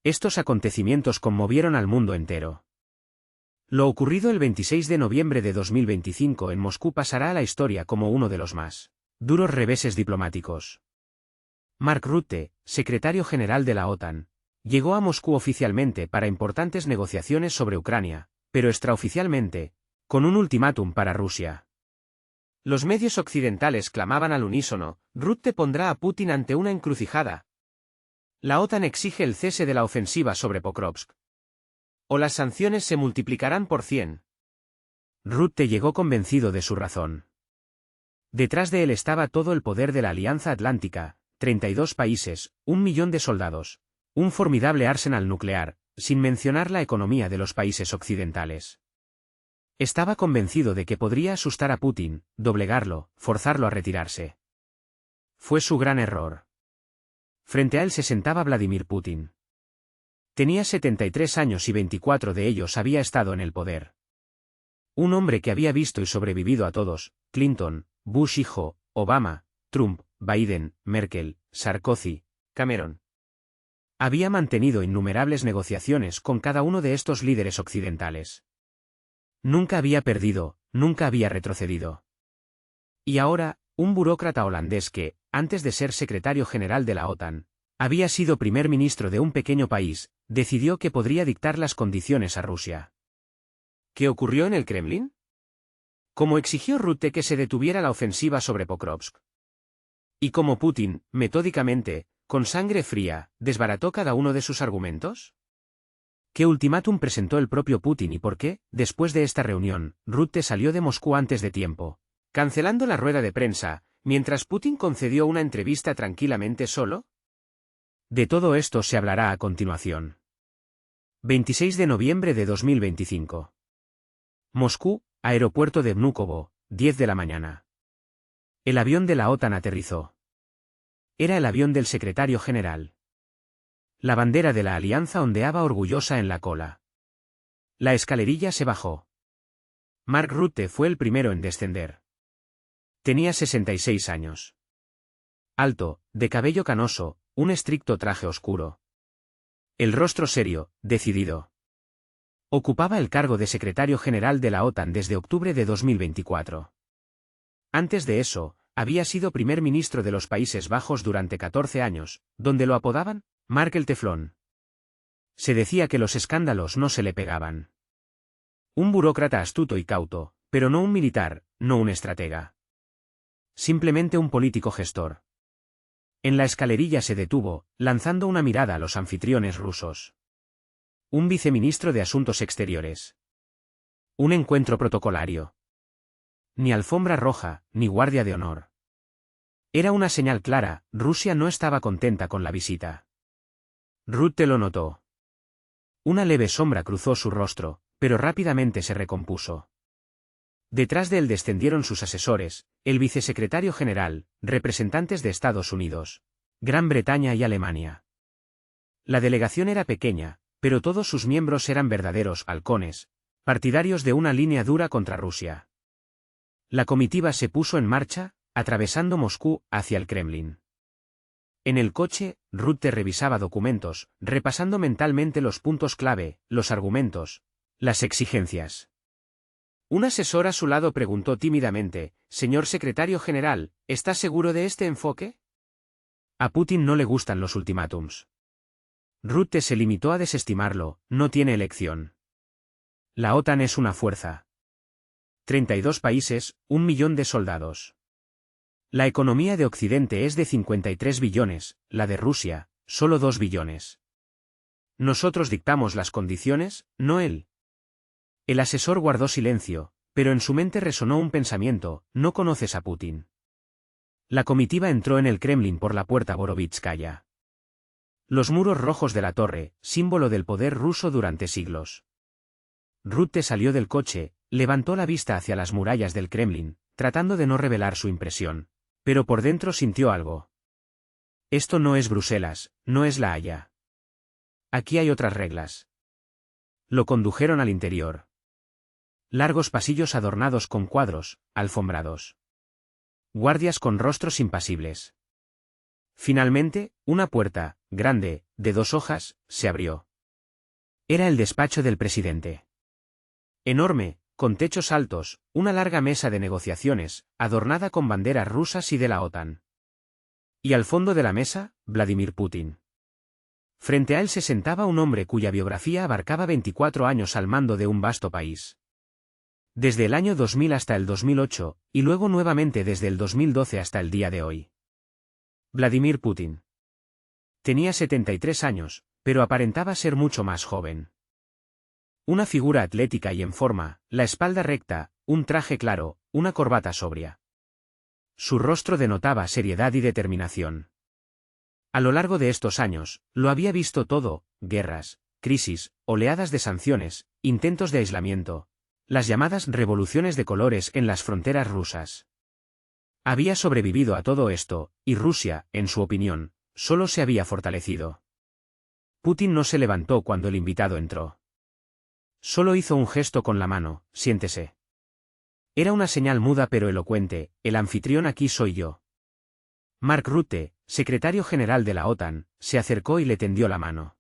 Estos acontecimientos conmovieron al mundo entero. Lo ocurrido el 26 de noviembre de 2025 en Moscú pasará a la historia como uno de los más duros reveses diplomáticos. Mark Rutte, secretario general de la OTAN, llegó a Moscú oficialmente para importantes negociaciones sobre Ucrania, pero extraoficialmente, con un ultimátum para Rusia. Los medios occidentales clamaban al unísono: Rutte pondrá a Putin ante una encrucijada. La OTAN exige el cese de la ofensiva sobre Pokrovsk. O las sanciones se multiplicarán por 100. Rutte llegó convencido de su razón. Detrás de él estaba todo el poder de la Alianza Atlántica, 32 países, 1 millón de soldados, un formidable arsenal nuclear, sin mencionar la economía de los países occidentales. Estaba convencido de que podría asustar a Putin, doblegarlo, forzarlo a retirarse. Fue su gran error. Frente a él se sentaba Vladimir Putin. Tenía 73 años y 24 de ellos había estado en el poder. Un hombre que había visto y sobrevivido a todos: Clinton, Bush hijo, Obama, Trump, Biden, Merkel, Sarkozy, Cameron. Había mantenido innumerables negociaciones con cada uno de estos líderes occidentales. Nunca había perdido, nunca había retrocedido. Y ahora, un burócrata holandés que, antes de ser secretario general de la OTAN, había sido primer ministro de un pequeño país, decidió que podría dictar las condiciones a Rusia. ¿Qué ocurrió en el Kremlin? ¿Cómo exigió Rutte que se detuviera la ofensiva sobre Pokrovsk? ¿Y cómo Putin, metódicamente, con sangre fría, desbarató cada uno de sus argumentos? ¿Qué ultimátum presentó el propio Putin y por qué, después de esta reunión, Rutte salió de Moscú antes de tiempo, cancelando la rueda de prensa, mientras Putin concedió una entrevista tranquilamente solo? De todo esto se hablará a continuación. 26 de noviembre de 2025. Moscú, aeropuerto de Vnukovo, 10 de la mañana. El avión de la OTAN aterrizó. Era el avión del secretario general. La bandera de la alianza ondeaba orgullosa en la cola. La escalerilla se bajó. Mark Rutte fue el primero en descender. Tenía 66 años. Alto, de cabello canoso, un estricto traje oscuro. El rostro serio, decidido. Ocupaba el cargo de secretario general de la OTAN desde octubre de 2024. Antes de eso, había sido primer ministro de los Países Bajos durante 14 años, donde lo apodaban Mark el Teflón. Se decía que los escándalos no se le pegaban. Un burócrata astuto y cauto, pero no un militar, no un estratega. Simplemente un político gestor. En la escalerilla se detuvo, lanzando una mirada a los anfitriones rusos. Un viceministro de Asuntos Exteriores. Un encuentro protocolario. Ni alfombra roja, ni guardia de honor. Era una señal clara: Rusia no estaba contenta con la visita. Rutte lo notó. Una leve sombra cruzó su rostro, pero rápidamente se recompuso. Detrás de él descendieron sus asesores, el vicesecretario general, representantes de Estados Unidos, Gran Bretaña y Alemania. La delegación era pequeña, pero todos sus miembros eran verdaderos halcones, partidarios de una línea dura contra Rusia. La comitiva se puso en marcha, atravesando Moscú, hacia el Kremlin. En el coche, Rutte revisaba documentos, repasando mentalmente los puntos clave, los argumentos, las exigencias. Un asesor a su lado preguntó tímidamente: «Señor secretario general, ¿está seguro de este enfoque?» A Putin no le gustan los ultimátums. Rutte se limitó a desestimarlo: no tiene elección. La OTAN es una fuerza. 32 países, 1 millón de soldados. La economía de Occidente es de 53 billones, la de Rusia, solo 2 billones. Nosotros dictamos las condiciones, no él. El asesor guardó silencio, pero en su mente resonó un pensamiento: no conoces a Putin. La comitiva entró en el Kremlin por la puerta Borovitskaya. Los muros rojos de la torre, símbolo del poder ruso durante siglos. Rutte salió del coche, levantó la vista hacia las murallas del Kremlin, tratando de no revelar su impresión. Pero por dentro sintió algo. Esto no es Bruselas, no es La Haya. Aquí hay otras reglas. Lo condujeron al interior. Largos pasillos adornados con cuadros, alfombrados. Guardias con rostros impasibles. Finalmente, una puerta, grande, de 2 hojas, se abrió. Era el despacho del presidente. Enorme, con techos altos, una larga mesa de negociaciones, adornada con banderas rusas y de la OTAN. Y al fondo de la mesa, Vladimir Putin. Frente a él se sentaba un hombre cuya biografía abarcaba 24 años al mando de un vasto país. Desde el año 2000 hasta el 2008, y luego nuevamente desde el 2012 hasta el día de hoy. Vladimir Putin. Tenía 73 años, pero aparentaba ser mucho más joven. Una figura atlética y en forma, la espalda recta, un traje claro, una corbata sobria. Su rostro denotaba seriedad y determinación. A lo largo de estos años, lo había visto todo: guerras, crisis, oleadas de sanciones, intentos de aislamiento, las llamadas revoluciones de colores en las fronteras rusas. Había sobrevivido a todo esto, y Rusia, en su opinión, solo se había fortalecido. Putin no se levantó cuando el invitado entró. Solo hizo un gesto con la mano: siéntese. Era una señal muda pero elocuente: el anfitrión aquí soy yo. Mark Rutte, secretario general de la OTAN, se acercó y le tendió la mano.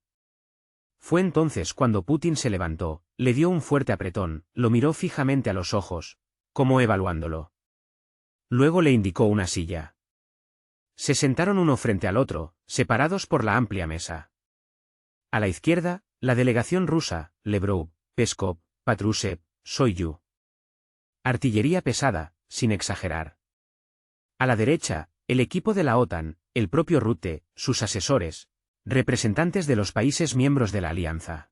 Fue entonces cuando Putin se levantó, le dio un fuerte apretón, lo miró fijamente a los ojos, como evaluándolo. Luego le indicó una silla. Se sentaron uno frente al otro, separados por la amplia mesa. A la izquierda, la delegación rusa: Lebrov, Peskov, Patrushev, Shoigu. Artillería pesada, sin exagerar. A la derecha, el equipo de la OTAN, el propio Rutte, sus asesores, representantes de los países miembros de la alianza.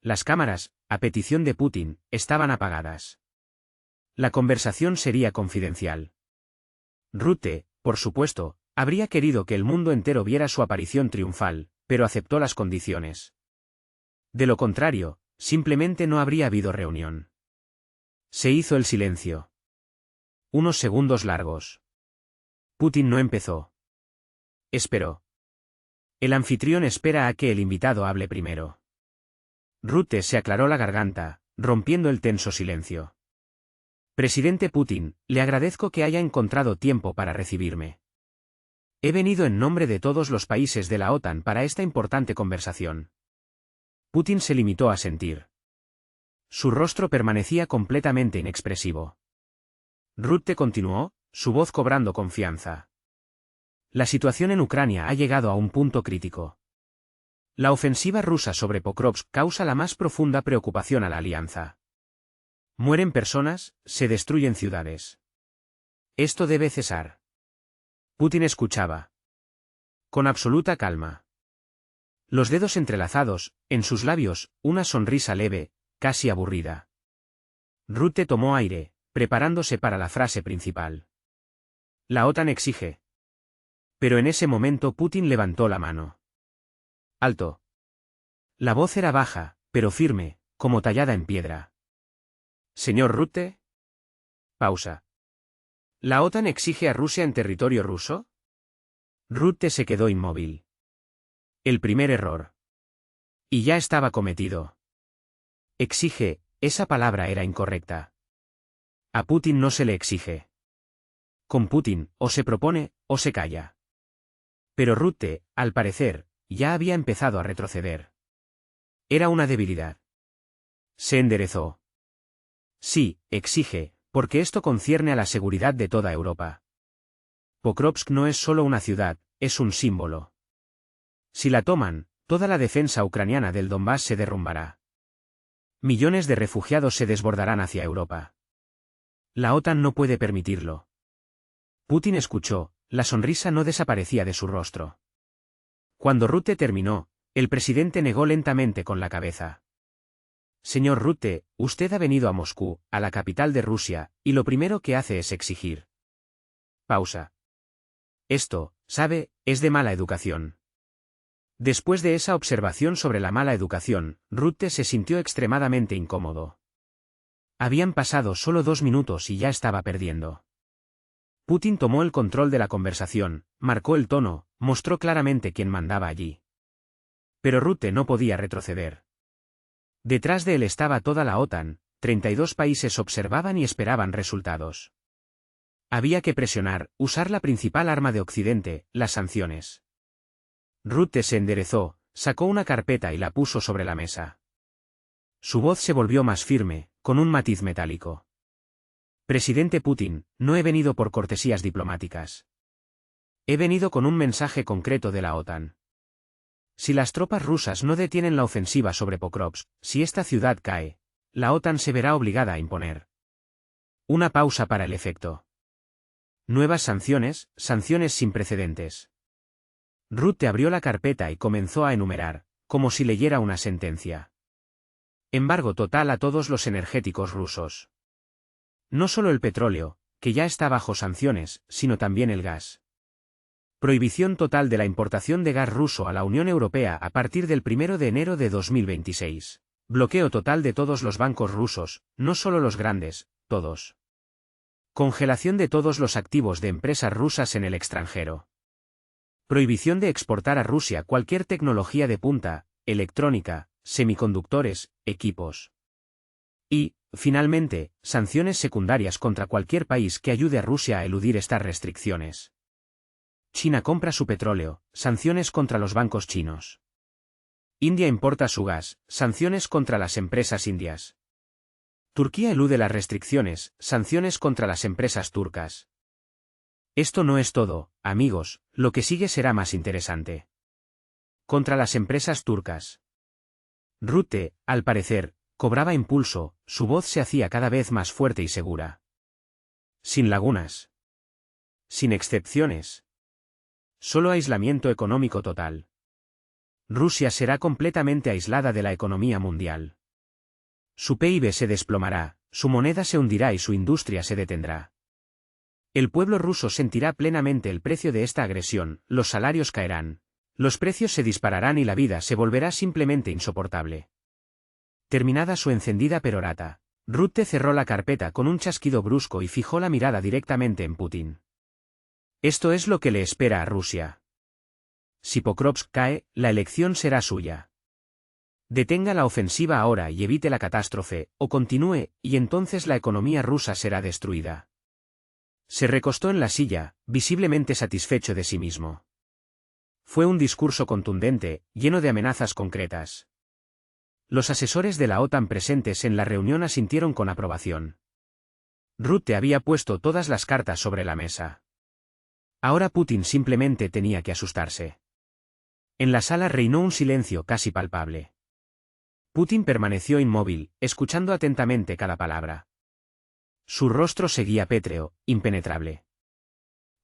Las cámaras, a petición de Putin, estaban apagadas. La conversación sería confidencial. Rutte, por supuesto, habría querido que el mundo entero viera su aparición triunfal, pero aceptó las condiciones. De lo contrario, simplemente no habría habido reunión. Se hizo el silencio. Unos segundos largos. Putin no empezó. Esperó. El anfitrión espera a que el invitado hable primero. Rutte se aclaró la garganta, rompiendo el tenso silencio. Presidente Putin, le agradezco que haya encontrado tiempo para recibirme. He venido en nombre de todos los países de la OTAN para esta importante conversación. Putin se limitó a sentir. Su rostro permanecía completamente inexpresivo. Rutte continuó, su voz cobrando confianza. La situación en Ucrania ha llegado a un punto crítico. La ofensiva rusa sobre Pokrovsk causa la más profunda preocupación a la alianza. Mueren personas, se destruyen ciudades. Esto debe cesar. Putin escuchaba. Con absoluta calma. Los dedos entrelazados, en sus labios, una sonrisa leve, casi aburrida. Rutte tomó aire, preparándose para la frase principal. La OTAN exige. Pero en ese momento Putin levantó la mano. Alto. La voz era baja, pero firme, como tallada en piedra. Señor Rutte. Pausa. ¿La OTAN exige a Rusia en territorio ruso? Rutte se quedó inmóvil. El primer error. Y ya estaba cometido. Exige, esa palabra era incorrecta. A Putin no se le exige. Con Putin, o se propone, o se calla. Pero Rutte, al parecer, ya había empezado a retroceder. Era una debilidad. Se enderezó. Sí, exige, porque esto concierne a la seguridad de toda Europa. Pokrovsk no es solo una ciudad, es un símbolo. Si la toman, toda la defensa ucraniana del Donbass se derrumbará. Millones de refugiados se desbordarán hacia Europa. La OTAN no puede permitirlo. Putin escuchó, la sonrisa no desaparecía de su rostro. Cuando Rutte terminó, el presidente negó lentamente con la cabeza. Señor Rutte, usted ha venido a Moscú, a la capital de Rusia, y lo primero que hace es exigir. Pausa. Esto, sabe, es de mala educación. Después de esa observación sobre la mala educación, Rutte se sintió extremadamente incómodo. Habían pasado solo 2 minutos y ya estaba perdiendo. Putin tomó el control de la conversación, marcó el tono, mostró claramente quién mandaba allí. Pero Rutte no podía retroceder. Detrás de él estaba toda la OTAN, 32 países observaban y esperaban resultados. Había que presionar, usar la principal arma de Occidente, las sanciones. Rutte se enderezó, sacó una carpeta y la puso sobre la mesa. Su voz se volvió más firme, con un matiz metálico. Presidente Putin, no he venido por cortesías diplomáticas. He venido con un mensaje concreto de la OTAN. Si las tropas rusas no detienen la ofensiva sobre Pokrovsk, si esta ciudad cae, la OTAN se verá obligada a imponer una pausa para el efecto. Nuevas sanciones, sanciones sin precedentes. Rutte abrió la carpeta y comenzó a enumerar, como si leyera una sentencia. Embargo total a todos los energéticos rusos. No solo el petróleo, que ya está bajo sanciones, sino también el gas. Prohibición total de la importación de gas ruso a la Unión Europea a partir del 1 de enero de 2026. Bloqueo total de todos los bancos rusos, no solo los grandes, todos. Congelación de todos los activos de empresas rusas en el extranjero. Prohibición de exportar a Rusia cualquier tecnología de punta, electrónica, semiconductores, equipos. Y, finalmente, sanciones secundarias contra cualquier país que ayude a Rusia a eludir estas restricciones. China compra su petróleo, sanciones contra los bancos chinos. India importa su gas, sanciones contra las empresas indias. Turquía elude las restricciones, sanciones contra las empresas turcas. Esto no es todo, amigos, lo que sigue será más interesante. Contra las empresas turcas. Rutte, al parecer, cobraba impulso, su voz se hacía cada vez más fuerte y segura. Sin lagunas. Sin excepciones. Solo aislamiento económico total. Rusia será completamente aislada de la economía mundial. Su PIB se desplomará, su moneda se hundirá y su industria se detendrá. El pueblo ruso sentirá plenamente el precio de esta agresión, los salarios caerán, los precios se dispararán y la vida se volverá simplemente insoportable. Terminada su encendida perorata, Rutte cerró la carpeta con un chasquido brusco y fijó la mirada directamente en Putin. Esto es lo que le espera a Rusia. Si Pokrovsk cae, la elección será suya. Detenga la ofensiva ahora y evite la catástrofe, o continúe, y entonces la economía rusa será destruida. Se recostó en la silla, visiblemente satisfecho de sí mismo. Fue un discurso contundente, lleno de amenazas concretas. Los asesores de la OTAN presentes en la reunión asintieron con aprobación. Rutte había puesto todas las cartas sobre la mesa. Ahora Putin simplemente tenía que asustarse. En la sala reinó un silencio casi palpable. Putin permaneció inmóvil, escuchando atentamente cada palabra. Su rostro seguía pétreo, impenetrable.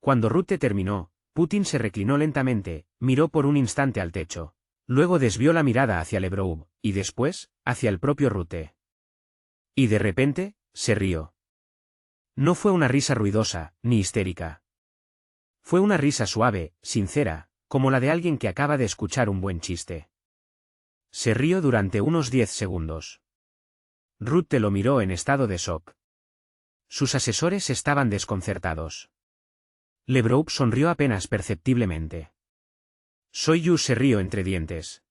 Cuando Rutte terminó, Putin se reclinó lentamente, miró por un instante al techo. Luego desvió la mirada hacia Lebrov, y después, hacia el propio Rutte. Y de repente, se rió. No fue una risa ruidosa, ni histérica. Fue una risa suave, sincera, como la de alguien que acaba de escuchar un buen chiste. Se rió durante unos 10 segundos. Rutte lo miró en estado de shock. Sus asesores estaban desconcertados. Lebrov sonrió apenas perceptiblemente. Soyuz se rió entre dientes.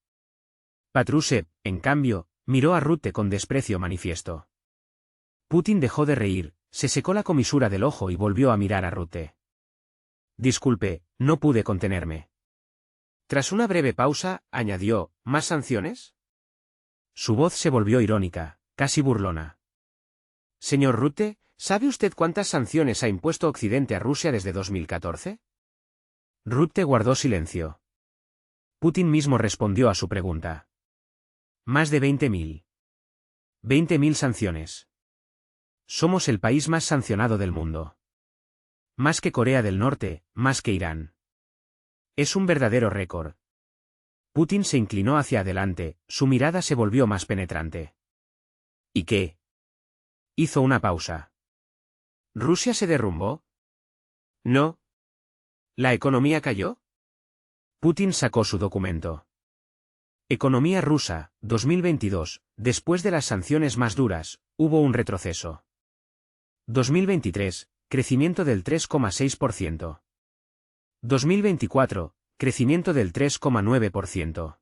Patrushev, en cambio, miró a Rutte con desprecio manifiesto. Putin dejó de reír, se secó la comisura del ojo y volvió a mirar a Rutte. Disculpe, no pude contenerme. Tras una breve pausa, añadió, ¿más sanciones? Su voz se volvió irónica, casi burlona. Señor Rutte, ¿sabe usted cuántas sanciones ha impuesto Occidente a Rusia desde 2014? Rutte guardó silencio. Putin mismo respondió a su pregunta. Más de 20.000. 20.000 sanciones. Somos el país más sancionado del mundo. Más que Corea del Norte, más que Irán. Es un verdadero récord. Putin se inclinó hacia adelante, su mirada se volvió más penetrante. ¿Y qué? Hizo una pausa. ¿Rusia se derrumbó? No. ¿La economía cayó? Putin sacó su documento. Economía rusa, 2022, después de las sanciones más duras, hubo un retroceso. 2023, crecimiento del 3,6%. 2024, crecimiento del 3,9%.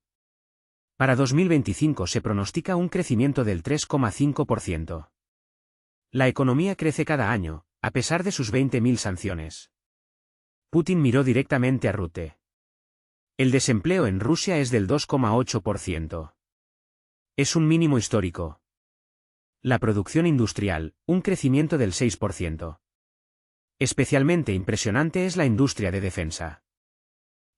Para 2025 se pronostica un crecimiento del 3,5%. La economía crece cada año, a pesar de sus 20.000 sanciones. Putin miró directamente a Rutte. El desempleo en Rusia es del 2,8%. Es un mínimo histórico. La producción industrial, un crecimiento del 6%. Especialmente impresionante es la industria de defensa.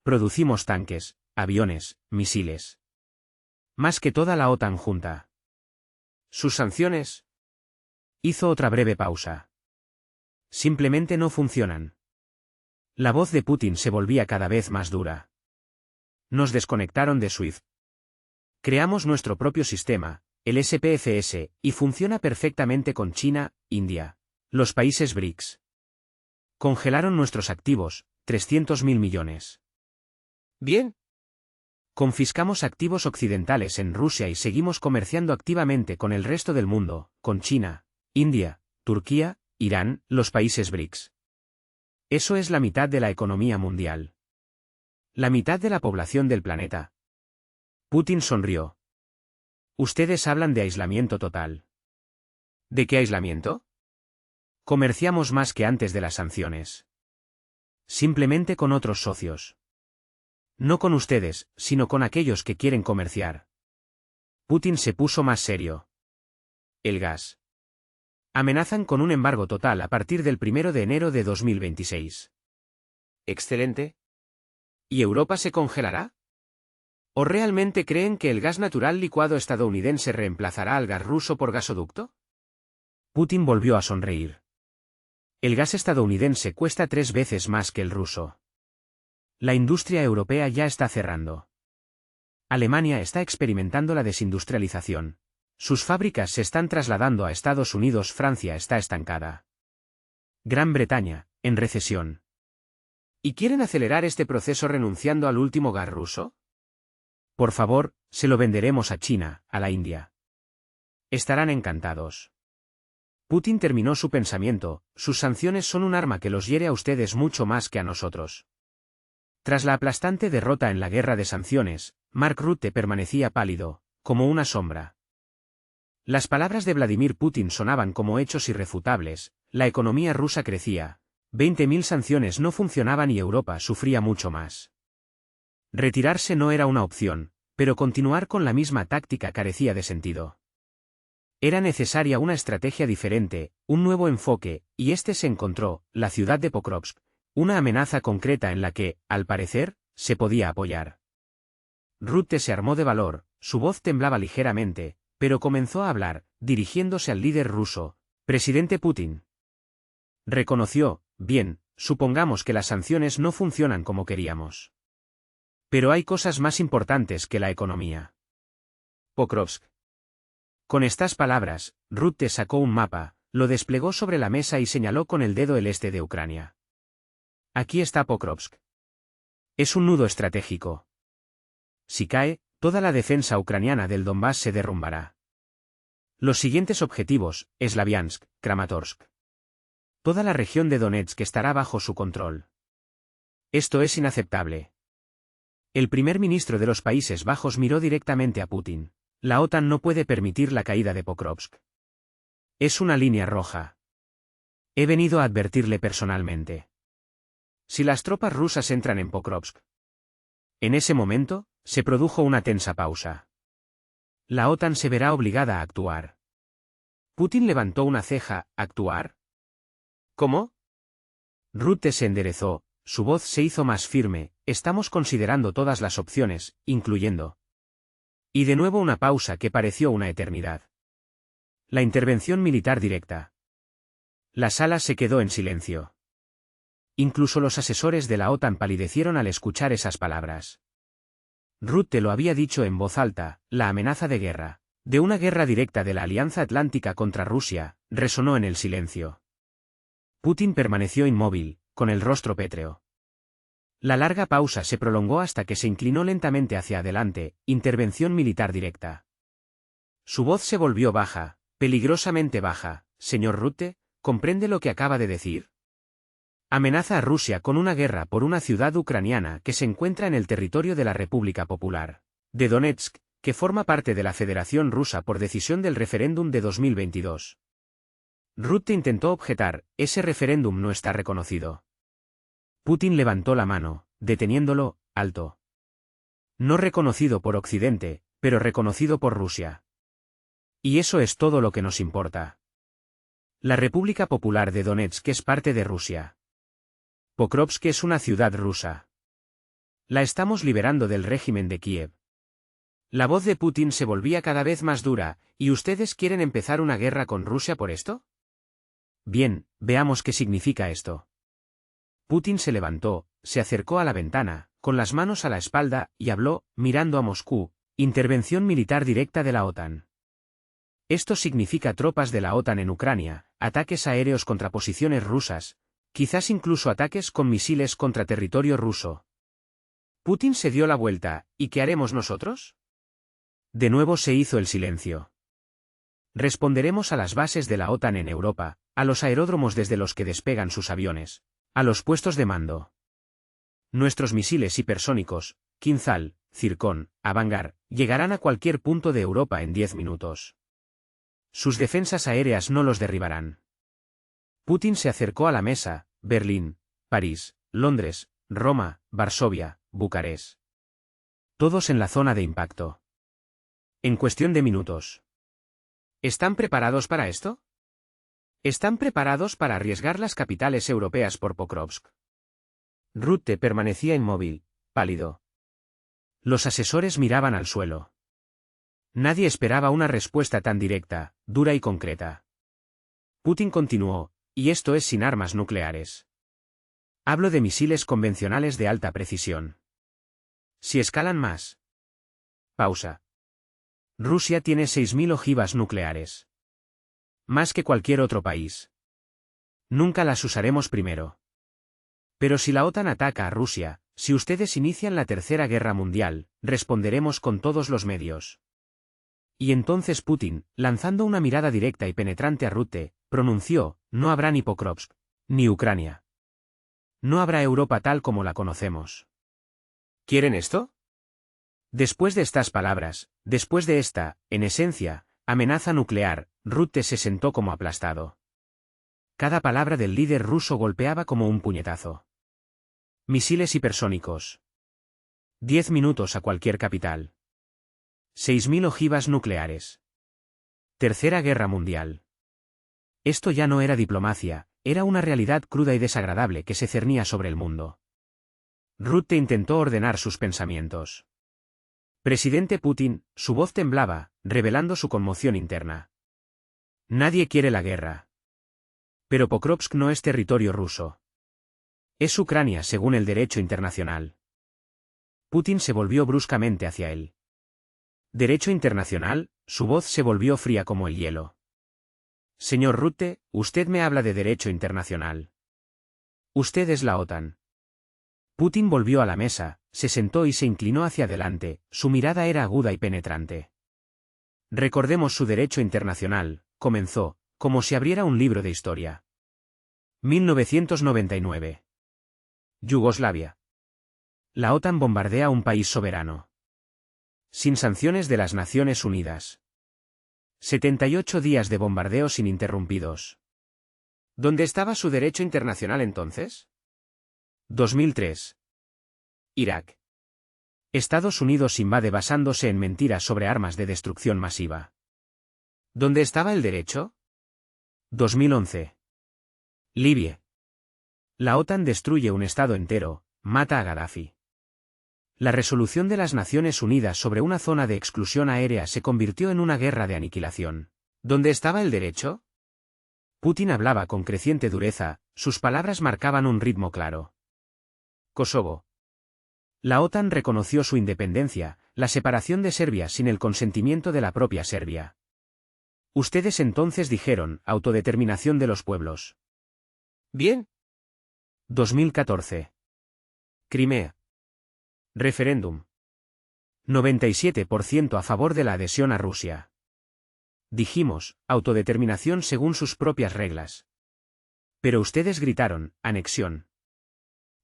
Producimos tanques, aviones, misiles. Más que toda la OTAN junta. ¿Sus sanciones? Hizo otra breve pausa. Simplemente no funcionan. La voz de Putin se volvía cada vez más dura. Nos desconectaron de SWIFT. Creamos nuestro propio sistema, el SPFS, y funciona perfectamente con China, India, los países BRICS. Congelaron nuestros activos, 300.000 millones. Bien. Confiscamos activos occidentales en Rusia y seguimos comerciando activamente con el resto del mundo, con China, India, Turquía, Irán, los países BRICS. Eso es la mitad de la economía mundial. La mitad de la población del planeta. Putin sonrió. Ustedes hablan de aislamiento total. ¿De qué aislamiento? Comerciamos más que antes de las sanciones. Simplemente con otros socios. No con ustedes, sino con aquellos que quieren comerciar. Putin se puso más serio. El gas. Amenazan con un embargo total a partir del 1 de enero de 2026. Excelente. ¿Y Europa se congelará? ¿O realmente creen que el gas natural licuado estadounidense reemplazará al gas ruso por gasoducto? Putin volvió a sonreír. El gas estadounidense cuesta 3 veces más que el ruso. La industria europea ya está cerrando. Alemania está experimentando la desindustrialización. Sus fábricas se están trasladando a Estados Unidos. Francia está estancada. Gran Bretaña, en recesión. ¿Y quieren acelerar este proceso renunciando al último gas ruso? Por favor, se lo venderemos a China, a la India. Estarán encantados. Putin terminó su pensamiento, sus sanciones son un arma que los hiere a ustedes mucho más que a nosotros. Tras la aplastante derrota en la guerra de sanciones, Mark Rutte permanecía pálido, como una sombra. Las palabras de Vladimir Putin sonaban como hechos irrefutables, la economía rusa crecía, 20.000 sanciones no funcionaban y Europa sufría mucho más. Retirarse no era una opción, pero continuar con la misma táctica carecía de sentido. Era necesaria una estrategia diferente, un nuevo enfoque, y este se encontró, la ciudad de Pokrovsk, una amenaza concreta en la que, al parecer, se podía apoyar. Rutte se armó de valor, su voz temblaba ligeramente, pero comenzó a hablar, dirigiéndose al líder ruso, presidente Putin. Reconoció, bien, supongamos que las sanciones no funcionan como queríamos. Pero hay cosas más importantes que la economía. Pokrovsk. Con estas palabras, Rutte sacó un mapa, lo desplegó sobre la mesa y señaló con el dedo el este de Ucrania. Aquí está Pokrovsk. Es un nudo estratégico. Si cae, toda la defensa ucraniana del Donbass se derrumbará. Los siguientes objetivos, Slaviansk, Kramatorsk. Toda la región de Donetsk estará bajo su control. Esto es inaceptable. El primer ministro de los Países Bajos miró directamente a Putin. La OTAN no puede permitir la caída de Pokrovsk. Es una línea roja. He venido a advertirle personalmente. Si las tropas rusas entran en Pokrovsk. En ese momento, se produjo una tensa pausa. La OTAN se verá obligada a actuar. Putin levantó una ceja. ¿Actuar? ¿Cómo? Rutte se enderezó, su voz se hizo más firme. Estamos considerando todas las opciones, incluyendo. Y de nuevo una pausa que pareció una eternidad. La intervención militar directa. La sala se quedó en silencio. Incluso los asesores de la OTAN palidecieron al escuchar esas palabras. Rutte lo había dicho en voz alta, la amenaza de guerra, de una guerra directa de la Alianza Atlántica contra Rusia, resonó en el silencio. Putin permaneció inmóvil, con el rostro pétreo. La larga pausa se prolongó hasta que se inclinó lentamente hacia adelante, intervención militar directa. Su voz se volvió baja, peligrosamente baja. Señor Rutte, ¿comprende lo que acaba de decir? Amenaza a Rusia con una guerra por una ciudad ucraniana que se encuentra en el territorio de la República Popular de Donetsk, que forma parte de la Federación Rusa por decisión del referéndum de 2022. Rutte intentó objetar, ese referéndum no está reconocido. Putin levantó la mano, deteniéndolo, alto. No reconocido por Occidente, pero reconocido por Rusia. Y eso es todo lo que nos importa. La República Popular de Donetsk es parte de Rusia. Pokrovsk es una ciudad rusa. La estamos liberando del régimen de Kiev. La voz de Putin se volvía cada vez más dura, ¿y ustedes quieren empezar una guerra con Rusia por esto? Bien, veamos qué significa esto. Putin se levantó, se acercó a la ventana, con las manos a la espalda, y habló, mirando a Moscú, intervención militar directa de la OTAN. Esto significa tropas de la OTAN en Ucrania, ataques aéreos contra posiciones rusas, quizás incluso ataques con misiles contra territorio ruso. Putin se dio la vuelta, ¿y qué haremos nosotros? De nuevo se hizo el silencio. Responderemos a las bases de la OTAN en Europa, a los aeródromos desde los que despegan sus aviones, a los puestos de mando. Nuestros misiles hipersónicos, Kinzhal, Zircon, Avangar, llegarán a cualquier punto de Europa en 10 minutos. Sus defensas aéreas no los derribarán. Putin se acercó a la mesa, Berlín, París, Londres, Roma, Varsovia, Bucarest. Todos en la zona de impacto. En cuestión de minutos. ¿Están preparados para esto? ¿Están preparados para arriesgar las capitales europeas por Pokrovsk? Rutte permanecía inmóvil, pálido. Los asesores miraban al suelo. Nadie esperaba una respuesta tan directa, dura y concreta. Putin continuó, y esto es sin armas nucleares. Hablo de misiles convencionales de alta precisión. Si escalan más. Pausa. Rusia tiene 6.000 ojivas nucleares. Más que cualquier otro país. Nunca las usaremos primero. Pero si la OTAN ataca a Rusia, si ustedes inician la Tercera Guerra Mundial, responderemos con todos los medios. Y entonces Putin, lanzando una mirada directa y penetrante a Rutte, pronunció, no habrá ni Pokrovsk, ni Ucrania. No habrá Europa tal como la conocemos. ¿Quieren esto? Después de estas palabras, después de esta, en esencia, amenaza nuclear, Rutte se sentó como aplastado. Cada palabra del líder ruso golpeaba como un puñetazo. Misiles hipersónicos. 10 minutos a cualquier capital. 6.000 ojivas nucleares. Tercera Guerra Mundial. Esto ya no era diplomacia, era una realidad cruda y desagradable que se cernía sobre el mundo. Rutte intentó ordenar sus pensamientos. Presidente Putin, su voz temblaba, revelando su conmoción interna. Nadie quiere la guerra. Pero Pokrovsk no es territorio ruso. Es Ucrania según el derecho internacional. Putin se volvió bruscamente hacia él. ¿Derecho internacional? Su voz se volvió fría como el hielo. Señor Rutte, usted me habla de derecho internacional. Usted es la OTAN. Putin volvió a la mesa, se sentó y se inclinó hacia adelante, su mirada era aguda y penetrante. Recordemos su derecho internacional, comenzó, como si abriera un libro de historia. 1999. Yugoslavia. La OTAN bombardea un país soberano. Sin sanciones de las Naciones Unidas. 78 días de bombardeos ininterrumpidos. ¿Dónde estaba su derecho internacional entonces? 2003. Irak. Estados Unidos invade basándose en mentiras sobre armas de destrucción masiva. ¿Dónde estaba el derecho? 2011. Libia. La OTAN destruye un estado entero, mata a Gaddafi. La resolución de las Naciones Unidas sobre una zona de exclusión aérea se convirtió en una guerra de aniquilación. ¿Dónde estaba el derecho? Putin hablaba con creciente dureza, sus palabras marcaban un ritmo claro. Kosovo. La OTAN reconoció su independencia, la separación de Serbia sin el consentimiento de la propia Serbia. Ustedes entonces dijeron, autodeterminación de los pueblos. Bien. 2014. Crimea. Referéndum. 97% a favor de la adhesión a Rusia. Dijimos, autodeterminación según sus propias reglas. Pero ustedes gritaron, anexión.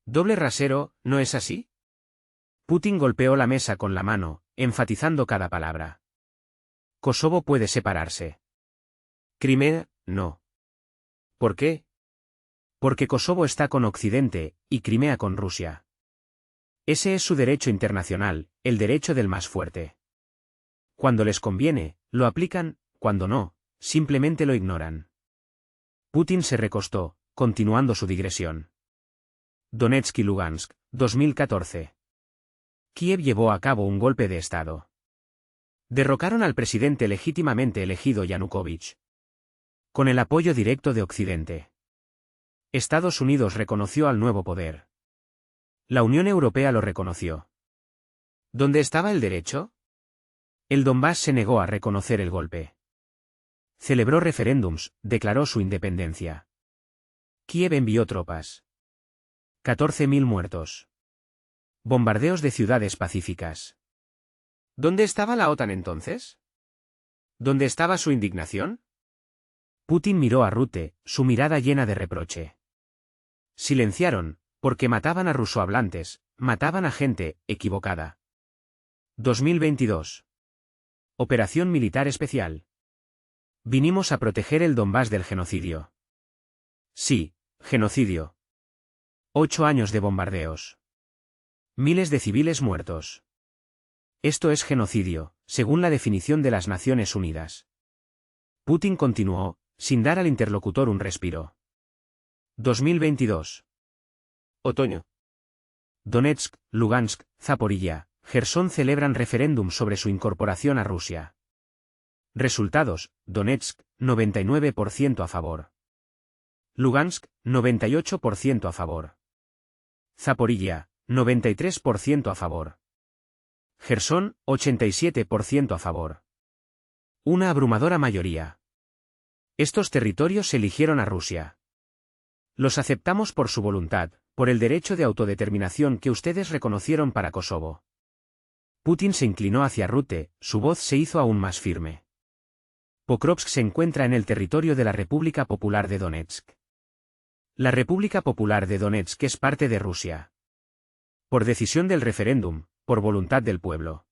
Doble rasero, ¿no es así? Putin golpeó la mesa con la mano, enfatizando cada palabra. Kosovo puede separarse. Crimea, no. ¿Por qué? Porque Kosovo está con Occidente, y Crimea con Rusia. Ese es su derecho internacional, el derecho del más fuerte. Cuando les conviene, lo aplican, cuando no, simplemente lo ignoran. Putin se recostó, continuando su digresión. Donetsk y Lugansk, 2014. Kiev llevó a cabo un golpe de Estado. Derrocaron al presidente legítimamente elegido Yanukovych. Con el apoyo directo de Occidente. Estados Unidos reconoció al nuevo poder. La Unión Europea lo reconoció. ¿Dónde estaba el derecho? El Donbass se negó a reconocer el golpe. Celebró referéndums, declaró su independencia. Kiev envió tropas. 14.000 muertos. Bombardeos de ciudades pacíficas. ¿Dónde estaba la OTAN entonces? ¿Dónde estaba su indignación? Putin miró a Rutte, su mirada llena de reproche. Silenciaron, porque mataban a rusohablantes, mataban a gente equivocada. 2022. Operación militar especial. Vinimos a proteger el Donbass del genocidio. Sí, genocidio. 8 años de bombardeos. Miles de civiles muertos. Esto es genocidio, según la definición de las Naciones Unidas. Putin continuó, sin dar al interlocutor un respiro. 2022. Otoño. Donetsk, Lugansk, Zaporilla, Jersón celebran referéndum sobre su incorporación a Rusia. Resultados: Donetsk, 99% a favor. Lugansk, 98% a favor. Zaporilla, 93% a favor. Jersón, 87% a favor. Una abrumadora mayoría. Estos territorios eligieron a Rusia. Los aceptamos por su voluntad, por el derecho de autodeterminación que ustedes reconocieron para Kosovo. Putin se inclinó hacia Rutte, su voz se hizo aún más firme. Pokrovsk se encuentra en el territorio de la República Popular de Donetsk. La República Popular de Donetsk es parte de Rusia. Por decisión del referéndum, por voluntad del pueblo.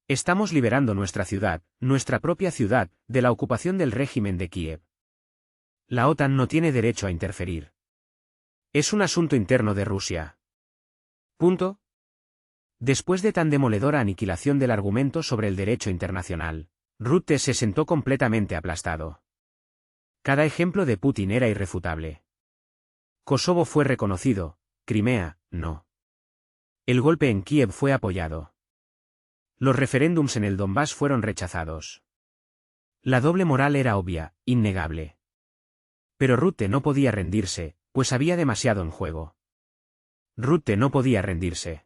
Estamos liberando nuestra ciudad, nuestra propia ciudad, de la ocupación del régimen de Kiev. La OTAN no tiene derecho a interferir. Es un asunto interno de Rusia. Punto. Después de tan demoledora aniquilación del argumento sobre el derecho internacional, Rutte se sentó completamente aplastado. Cada ejemplo de Putin era irrefutable. Kosovo fue reconocido, Crimea, no. El golpe en Kiev fue apoyado. Los referéndums en el Donbass fueron rechazados. La doble moral era obvia, innegable. Pero Rutte no podía rendirse, pues había demasiado en juego. Rutte no podía rendirse.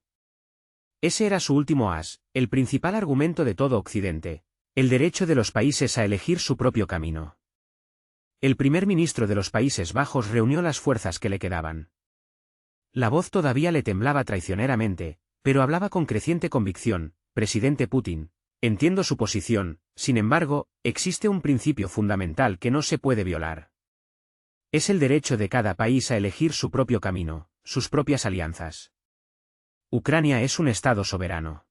Ese era su último as, el principal argumento de todo Occidente, el derecho de los países a elegir su propio camino. El primer ministro de los Países Bajos reunió las fuerzas que le quedaban. La voz todavía le temblaba traicioneramente, pero hablaba con creciente convicción: Presidente Putin, entiendo su posición, sin embargo, existe un principio fundamental que no se puede violar. Es el derecho de cada país a elegir su propio camino, sus propias alianzas. Ucrania es un Estado soberano.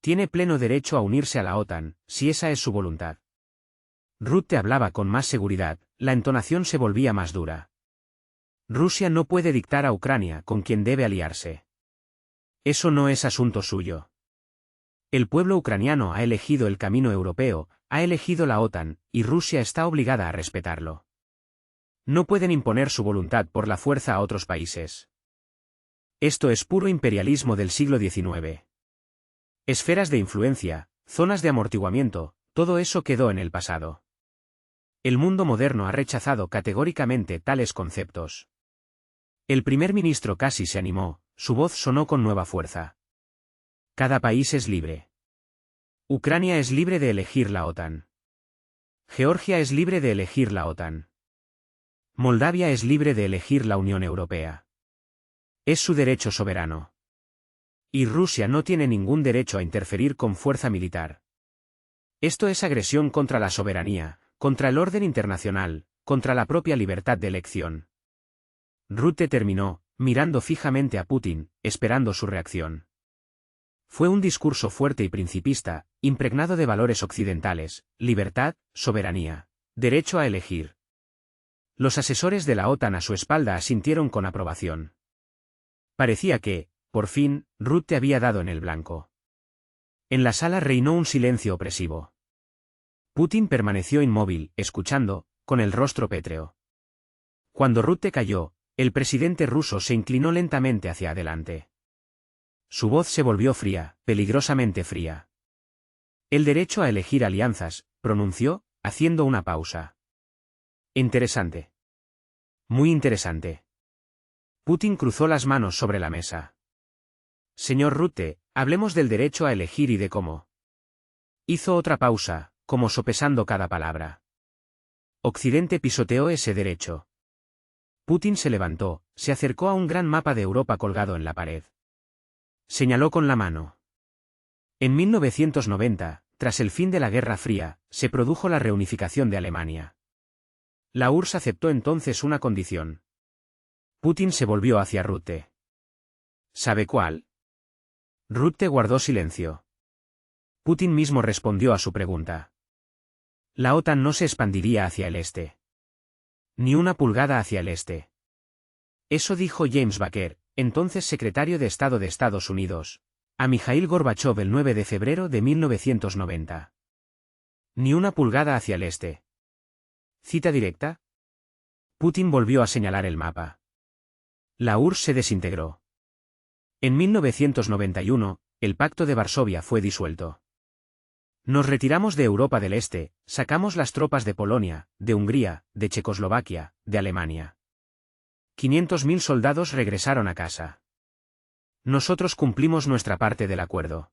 Tiene pleno derecho a unirse a la OTAN, si esa es su voluntad. Rutte hablaba con más seguridad, la entonación se volvía más dura. Rusia no puede dictar a Ucrania con quien debe aliarse. Eso no es asunto suyo. El pueblo ucraniano ha elegido el camino europeo, ha elegido la OTAN, y Rusia está obligada a respetarlo. No pueden imponer su voluntad por la fuerza a otros países. Esto es puro imperialismo del siglo XIX. Esferas de influencia, zonas de amortiguamiento, todo eso quedó en el pasado. El mundo moderno ha rechazado categóricamente tales conceptos. El primer ministro casi se animó, su voz sonó con nueva fuerza. Cada país es libre. Ucrania es libre de elegir la OTAN. Georgia es libre de elegir la OTAN. Moldavia es libre de elegir la Unión Europea. Es su derecho soberano. Y Rusia no tiene ningún derecho a interferir con fuerza militar. Esto es agresión contra la soberanía, contra el orden internacional, contra la propia libertad de elección. Rutte terminó, mirando fijamente a Putin, esperando su reacción. Fue un discurso fuerte y principista, impregnado de valores occidentales: libertad, soberanía, derecho a elegir. Los asesores de la OTAN a su espalda asintieron con aprobación. Parecía que, por fin, Rutte había dado en el blanco. En la sala reinó un silencio opresivo. Putin permaneció inmóvil, escuchando, con el rostro pétreo. Cuando Rutte calló, el presidente ruso se inclinó lentamente hacia adelante. Su voz se volvió fría, peligrosamente fría. El derecho a elegir alianzas, pronunció, haciendo una pausa. Interesante. Muy interesante. Putin cruzó las manos sobre la mesa. Señor Rutte, hablemos del derecho a elegir y de cómo. Hizo otra pausa, como sopesando cada palabra. Occidente pisoteó ese derecho. Putin se levantó, se acercó a un gran mapa de Europa colgado en la pared. Señaló con la mano. En 1990, tras el fin de la Guerra Fría, se produjo la reunificación de Alemania. La URSS aceptó entonces una condición. Putin se volvió hacia Rutte. ¿Sabe cuál? Rutte guardó silencio. Putin mismo respondió a su pregunta. La OTAN no se expandiría hacia el este. Ni una pulgada hacia el este. Eso dijo James Baker, entonces secretario de Estado de Estados Unidos, a Mikhail Gorbachov el 9 de febrero de 1990. Ni una pulgada hacia el este. ¿Cita directa? Putin volvió a señalar el mapa. La URSS se desintegró. En 1991, el Pacto de Varsovia fue disuelto. Nos retiramos de Europa del Este, sacamos las tropas de Polonia, de Hungría, de Checoslovaquia, de Alemania. 500.000 soldados regresaron a casa. Nosotros cumplimos nuestra parte del acuerdo.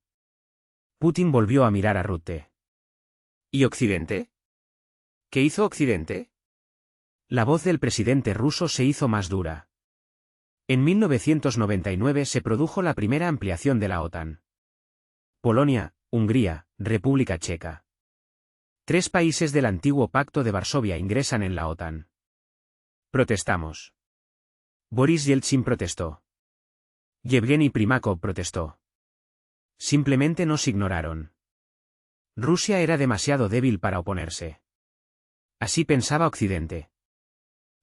Putin volvió a mirar a Rutte. ¿Y Occidente? ¿Qué hizo Occidente? La voz del presidente ruso se hizo más dura. En 1999 se produjo la primera ampliación de la OTAN. Polonia, Hungría, República Checa. 3 países del antiguo Pacto de Varsovia ingresan en la OTAN. Protestamos. Boris Yeltsin protestó. Yevgeny Primakov protestó. Simplemente nos ignoraron. Rusia era demasiado débil para oponerse. Así pensaba Occidente.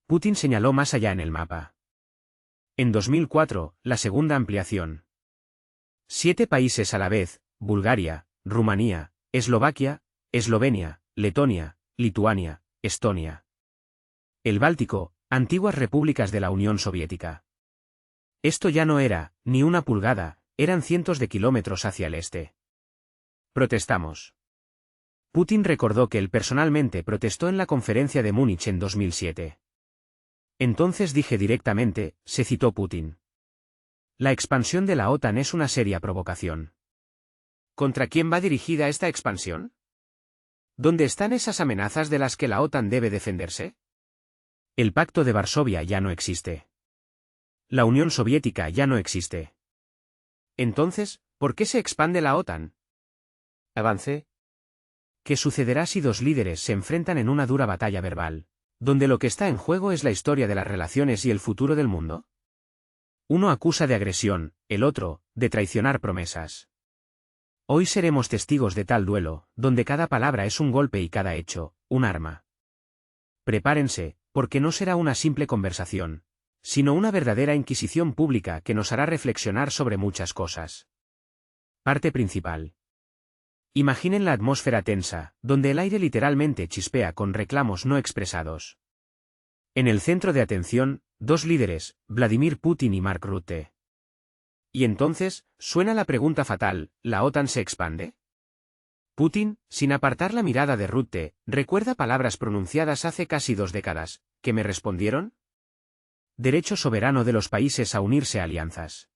Putin señaló más allá en el mapa. En 2004, la segunda ampliación. 7 países a la vez, Bulgaria, Rumanía, Eslovaquia, Eslovenia, Letonia, Lituania, Estonia. El Báltico, antiguas repúblicas de la Unión Soviética. Esto ya no era, ni una pulgada, eran cientos de kilómetros hacia el este. Protestamos. Putin recordó que él personalmente protestó en la conferencia de Múnich en 2007. Entonces dije directamente, se citó Putin. La expansión de la OTAN es una seria provocación. ¿Contra quién va dirigida esta expansión? ¿Dónde están esas amenazas de las que la OTAN debe defenderse? El Pacto de Varsovia ya no existe. La Unión Soviética ya no existe. Entonces, ¿por qué se expande la OTAN? Avance. ¿Qué sucederá si 2 líderes se enfrentan en una dura batalla verbal, donde lo que está en juego es la historia de las relaciones y el futuro del mundo? Uno acusa de agresión, el otro, de traicionar promesas. Hoy seremos testigos de tal duelo, donde cada palabra es un golpe y cada hecho, un arma. Prepárense, porque no será una simple conversación, sino una verdadera inquisición pública que nos hará reflexionar sobre muchas cosas. Parte principal. Imaginen la atmósfera tensa, donde el aire literalmente chispea con reclamos no expresados. En el centro de atención, 2 líderes, Vladimir Putin y Mark Rutte. Y entonces, suena la pregunta fatal, ¿la OTAN se expande? Putin, sin apartar la mirada de Rutte, recuerda palabras pronunciadas hace casi 2 décadas, ¿qué me respondieron? Derecho soberano de los países a unirse a alianzas.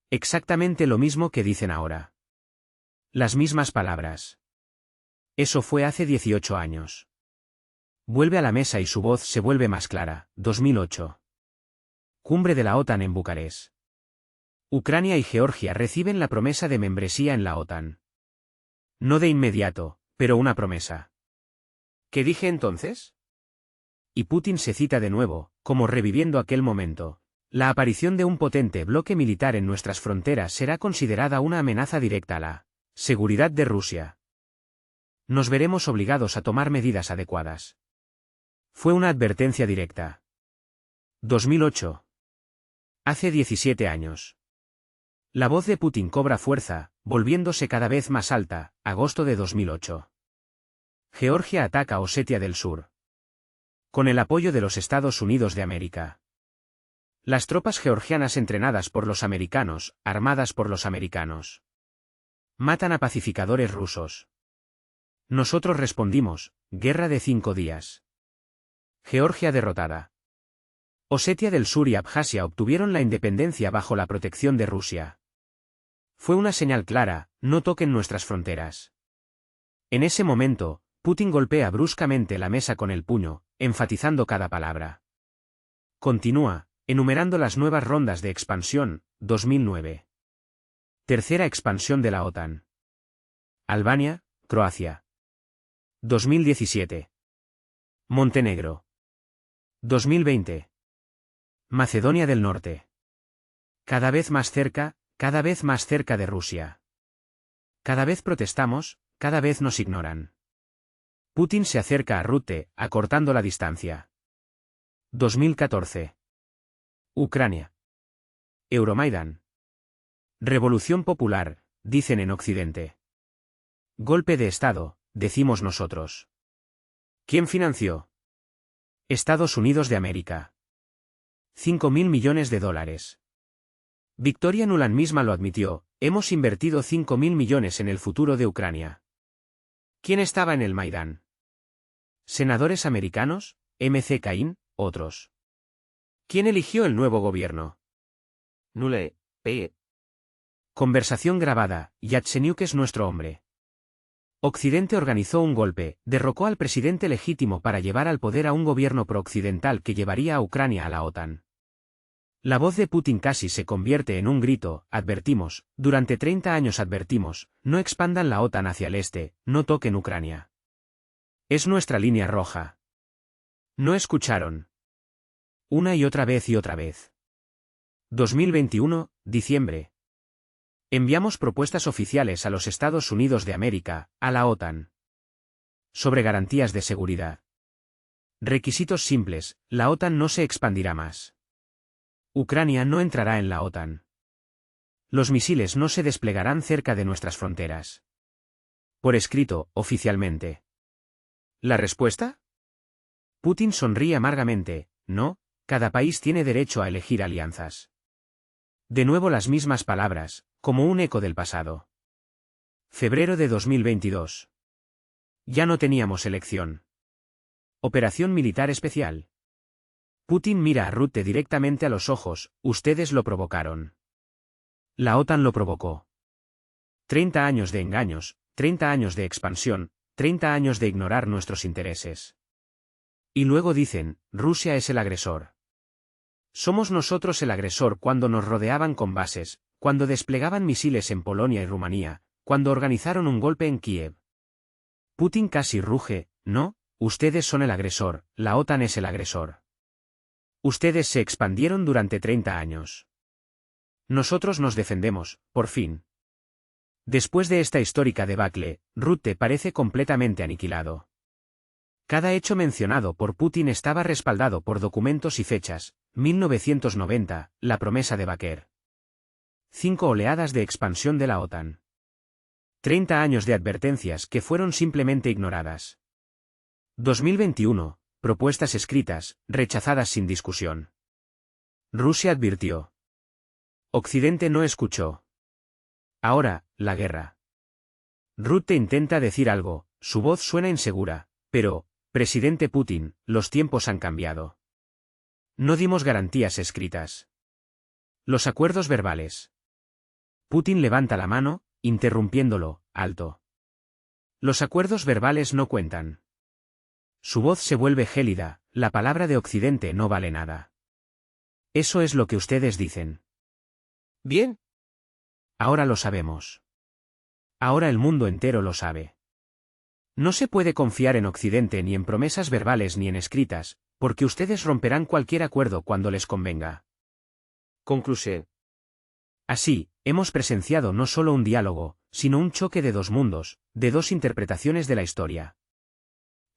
Exactamente lo mismo que dicen ahora. Las mismas palabras. Eso fue hace 18 años. Vuelve a la mesa y su voz se vuelve más clara. 2008. Cumbre de la OTAN en Bucarest. Ucrania y Georgia reciben la promesa de membresía en la OTAN. No de inmediato, pero una promesa. ¿Qué dije entonces? Y Putin se cita de nuevo, como reviviendo aquel momento. La aparición de un potente bloque militar en nuestras fronteras será considerada una amenaza directa a la seguridad de Rusia. Nos veremos obligados a tomar medidas adecuadas. Fue una advertencia directa. 2008. Hace 17 años. La voz de Putin cobra fuerza, volviéndose cada vez más alta, agosto de 2008. Georgia ataca a Osetia del Sur. Con el apoyo de los Estados Unidos de América. Las tropas georgianas entrenadas por los americanos, armadas por los americanos. Matan a pacificadores rusos. Nosotros respondimos, guerra de 5 días. Georgia derrotada. Osetia del Sur y Abjasia obtuvieron la independencia bajo la protección de Rusia. Fue una señal clara, no toquen nuestras fronteras. En ese momento, Putin golpea bruscamente la mesa con el puño, enfatizando cada palabra. Continúa, enumerando las nuevas rondas de expansión, 2009. Tercera expansión de la OTAN. Albania, Croacia. 2017. Montenegro. 2020. Macedonia del Norte. Cada vez más cerca de Rusia. Cada vez protestamos, cada vez nos ignoran. Putin se acerca a Rutte, acortando la distancia. 2014. Ucrania. Euromaidan. Revolución popular, dicen en Occidente. Golpe de Estado, decimos nosotros. ¿Quién financió? Estados Unidos de América. 5.000 millones de dólares. Victoria Nuland misma lo admitió, hemos invertido 5.000 millones en el futuro de Ucrania. ¿Quién estaba en el Maidán? ¿Senadores americanos? MC Cain, otros. ¿Quién eligió el nuevo gobierno? Nulle, P. Conversación grabada, Yatsenyuk es nuestro hombre. Occidente organizó un golpe, derrocó al presidente legítimo para llevar al poder a un gobierno prooccidental que llevaría a Ucrania a la OTAN. La voz de Putin casi se convierte en un grito, advertimos, durante 30 años advertimos, no expandan la OTAN hacia el este, no toquen Ucrania. Es nuestra línea roja. No escucharon. Una y otra vez y otra vez. 2021, diciembre. Enviamos propuestas oficiales a los Estados Unidos de América, a la OTAN. Sobre garantías de seguridad. Requisitos simples, la OTAN no se expandirá más. Ucrania no entrará en la OTAN. Los misiles no se desplegarán cerca de nuestras fronteras. Por escrito, oficialmente. ¿La respuesta? Putin sonríe amargamente, no, cada país tiene derecho a elegir alianzas. De nuevo las mismas palabras, como un eco del pasado. Febrero de 2022. Ya no teníamos elección. Operación militar especial. Putin mira a Rutte directamente a los ojos, ustedes lo provocaron. La OTAN lo provocó. 30 años de engaños, 30 años de expansión, 30 años de ignorar nuestros intereses. Y luego dicen, Rusia es el agresor. Somos nosotros el agresor cuando nos rodeaban con bases, cuando desplegaban misiles en Polonia y Rumanía, cuando organizaron un golpe en Kiev. Putin casi ruge, no, ustedes son el agresor, la OTAN es el agresor. Ustedes se expandieron durante 30 años. Nosotros nos defendemos, por fin. Después de esta histórica debacle, Rutte parece completamente aniquilado. Cada hecho mencionado por Putin estaba respaldado por documentos y fechas, 1990, la promesa de Baker. 5 oleadas de expansión de la OTAN. 30 años de advertencias que fueron simplemente ignoradas. 2021, propuestas escritas, rechazadas sin discusión. Rusia advirtió. Occidente no escuchó. Ahora, la guerra. Rutte intenta decir algo, su voz suena insegura, pero, presidente Putin, los tiempos han cambiado. No dimos garantías escritas. Los acuerdos verbales. Putin levanta la mano, interrumpiéndolo, alto. Los acuerdos verbales no cuentan. Su voz se vuelve gélida, la palabra de Occidente no vale nada. Eso es lo que ustedes dicen. Bien. Ahora lo sabemos. Ahora el mundo entero lo sabe. No se puede confiar en Occidente ni en promesas verbales ni en escritas, porque ustedes romperán cualquier acuerdo cuando les convenga. Conclusión. Así, hemos presenciado no solo un diálogo, sino un choque de dos mundos, de dos interpretaciones de la historia.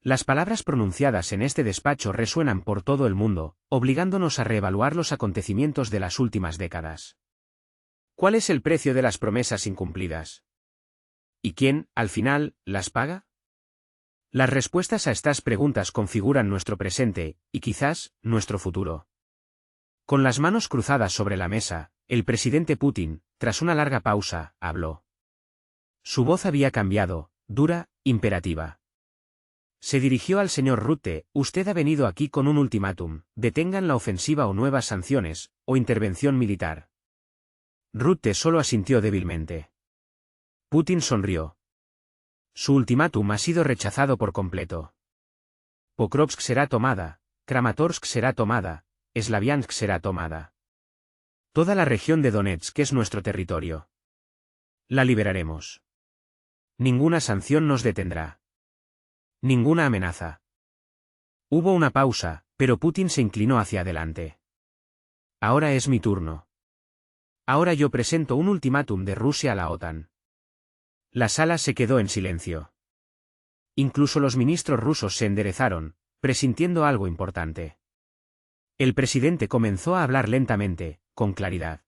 Las palabras pronunciadas en este despacho resuenan por todo el mundo, obligándonos a reevaluar los acontecimientos de las últimas décadas. ¿Cuál es el precio de las promesas incumplidas? ¿Y quién, al final, las paga? Las respuestas a estas preguntas configuran nuestro presente, y quizás, nuestro futuro. Con las manos cruzadas sobre la mesa, el presidente Putin, tras una larga pausa, habló. Su voz había cambiado, dura, imperativa. Se dirigió al señor Rutte: usted ha venido aquí con un ultimátum: detengan la ofensiva o nuevas sanciones, o intervención militar. Rutte solo asintió débilmente. Putin sonrió. Su ultimátum ha sido rechazado por completo. Pokrovsk será tomada, Kramatorsk será tomada, Slaviansk será tomada. Toda la región de Donetsk es nuestro territorio. La liberaremos. Ninguna sanción nos detendrá. Ninguna amenaza. Hubo una pausa, pero Putin se inclinó hacia adelante. Ahora es mi turno. Ahora yo presento un ultimátum de Rusia a la OTAN. La sala se quedó en silencio. Incluso los ministros rusos se enderezaron, presintiendo algo importante. El presidente comenzó a hablar lentamente, con claridad.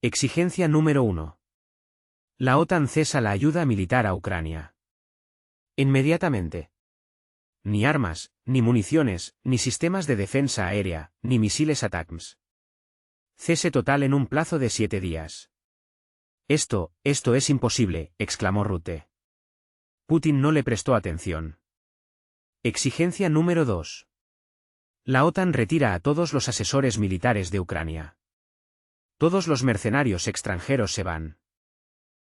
Exigencia número 1. La OTAN cesa la ayuda militar a Ucrania. Inmediatamente. Ni armas, ni municiones, ni sistemas de defensa aérea, ni misiles ATACMS. Cese total en un plazo de 7 días. Esto es imposible, exclamó Rutte. Putin no le prestó atención. Exigencia número 2. La OTAN retira a todos los asesores militares de Ucrania. Todos los mercenarios extranjeros se van.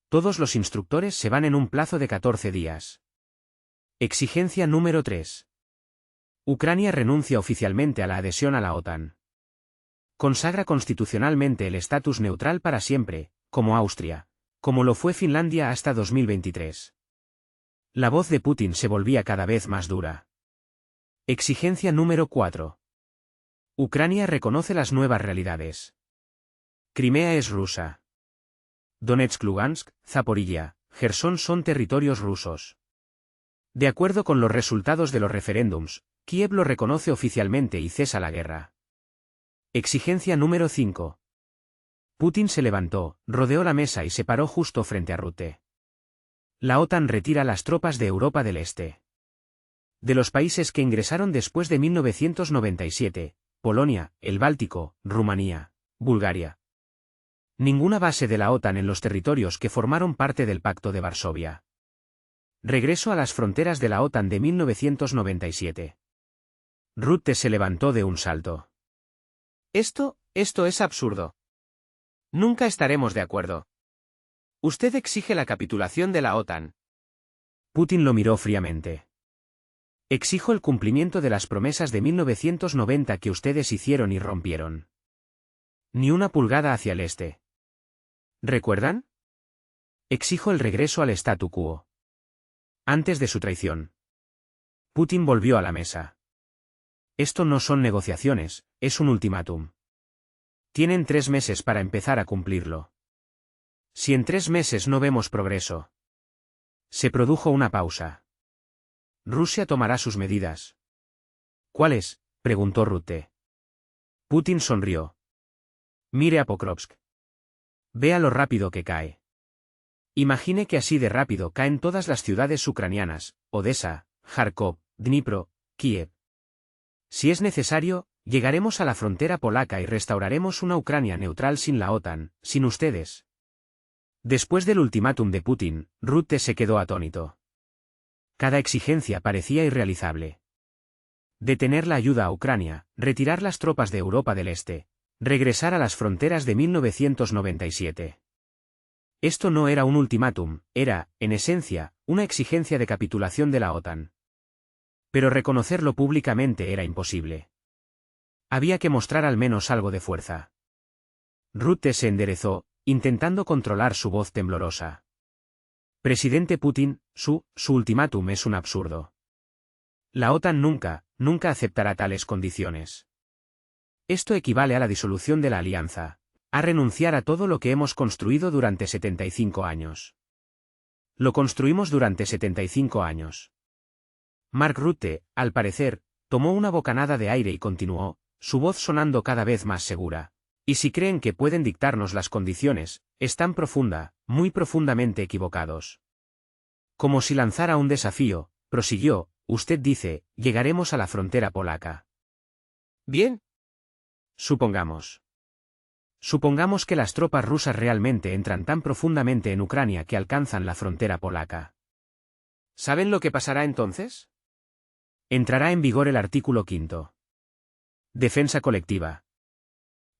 Todos los instructores se van en un plazo de 14 días. Exigencia número 3. Ucrania renuncia oficialmente a la adhesión a la OTAN. Consagra constitucionalmente el estatus neutral para siempre, como Austria, como lo fue Finlandia hasta 2023. La voz de Putin se volvía cada vez más dura. Exigencia número 4. Ucrania reconoce las nuevas realidades. Crimea es rusa. Donetsk, Lugansk, Zaporilla, Jersón son territorios rusos. De acuerdo con los resultados de los referéndums, Kiev lo reconoce oficialmente y cesa la guerra. Exigencia número 5. Putin se levantó, rodeó la mesa y se paró justo frente a Rutte. La OTAN retira las tropas de Europa del Este. De los países que ingresaron después de 1997, Polonia, el Báltico, Rumanía, Bulgaria. Ninguna base de la OTAN en los territorios que formaron parte del Pacto de Varsovia. Regreso a las fronteras de la OTAN de 1997. Rutte se levantó de un salto. Esto es absurdo. Nunca estaremos de acuerdo. Usted exige la capitulación de la OTAN. Putin lo miró fríamente. Exijo el cumplimiento de las promesas de 1990 que ustedes hicieron y rompieron. Ni una pulgada hacia el este. ¿Recuerdan? Exijo el regreso al statu quo. Antes de su traición. Putin volvió a la mesa. Esto no son negociaciones, es un ultimátum. Tienen 3 meses para empezar a cumplirlo. Si en 3 meses no vemos progreso. Se produjo una pausa. Rusia tomará sus medidas. ¿Cuáles?, preguntó Rutte. Putin sonrió. Mire a Pokrovsk. Vea lo rápido que cae. Imagine que así de rápido caen todas las ciudades ucranianas: Odessa, Kharkov, Dnipro, Kiev. Si es necesario, llegaremos a la frontera polaca y restauraremos una Ucrania neutral sin la OTAN, sin ustedes. Después del ultimátum de Putin, Rutte se quedó atónito. Cada exigencia parecía irrealizable. Detener la ayuda a Ucrania, retirar las tropas de Europa del Este, regresar a las fronteras de 1997. Esto no era un ultimátum, era, en esencia, una exigencia de capitulación de la OTAN. Pero reconocerlo públicamente era imposible. Había que mostrar al menos algo de fuerza. Rutte se enderezó, intentando controlar su voz temblorosa. Presidente Putin, su ultimátum es un absurdo. La OTAN nunca aceptará tales condiciones. Esto equivale a la disolución de la alianza, a renunciar a todo lo que hemos construido durante 75 años. Lo construimos durante 75 años. Mark Rutte, al parecer, tomó una bocanada de aire y continuó, su voz sonando cada vez más segura. Y si creen que pueden dictarnos las condiciones, están muy profundamente equivocados. Como si lanzara un desafío, prosiguió, usted dice, llegaremos a la frontera polaca. Bien. Supongamos. Supongamos que las tropas rusas realmente entran tan profundamente en Ucrania que alcanzan la frontera polaca. ¿Saben lo que pasará entonces? Entrará en vigor el artículo 5. Defensa colectiva.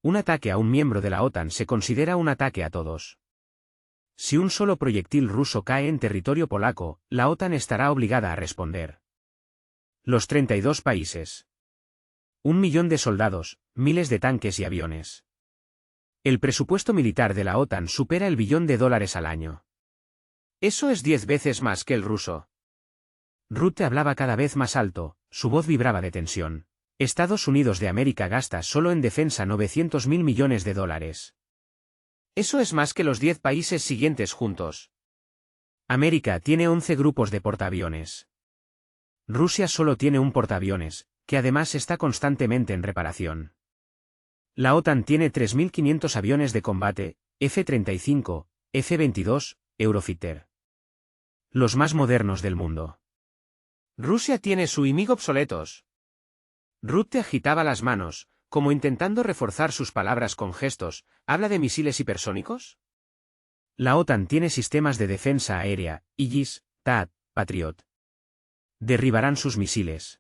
Un ataque a un miembro de la OTAN se considera un ataque a todos. Si un solo proyectil ruso cae en territorio polaco, la OTAN estará obligada a responder. Los 32 países. 1.000.000 de soldados, miles de tanques y aviones. El presupuesto militar de la OTAN supera el $1 billón al año. Eso es 10 veces más que el ruso. Rutte hablaba cada vez más alto, su voz vibraba de tensión. Estados Unidos de América gasta solo en defensa $900.000 millones. Eso es más que los 10 países siguientes juntos. América tiene 11 grupos de portaaviones. Rusia solo tiene un portaaviones, que además está constantemente en reparación. La OTAN tiene 3.500 aviones de combate, F-35, F-22, Eurofighter. Los más modernos del mundo. Rusia tiene su IMIG obsoletos. Rutte agitaba las manos, como intentando reforzar sus palabras con gestos. ¿Habla de misiles hipersónicos? La OTAN tiene sistemas de defensa aérea, Aegis, THAAD, Patriot. Derribarán sus misiles.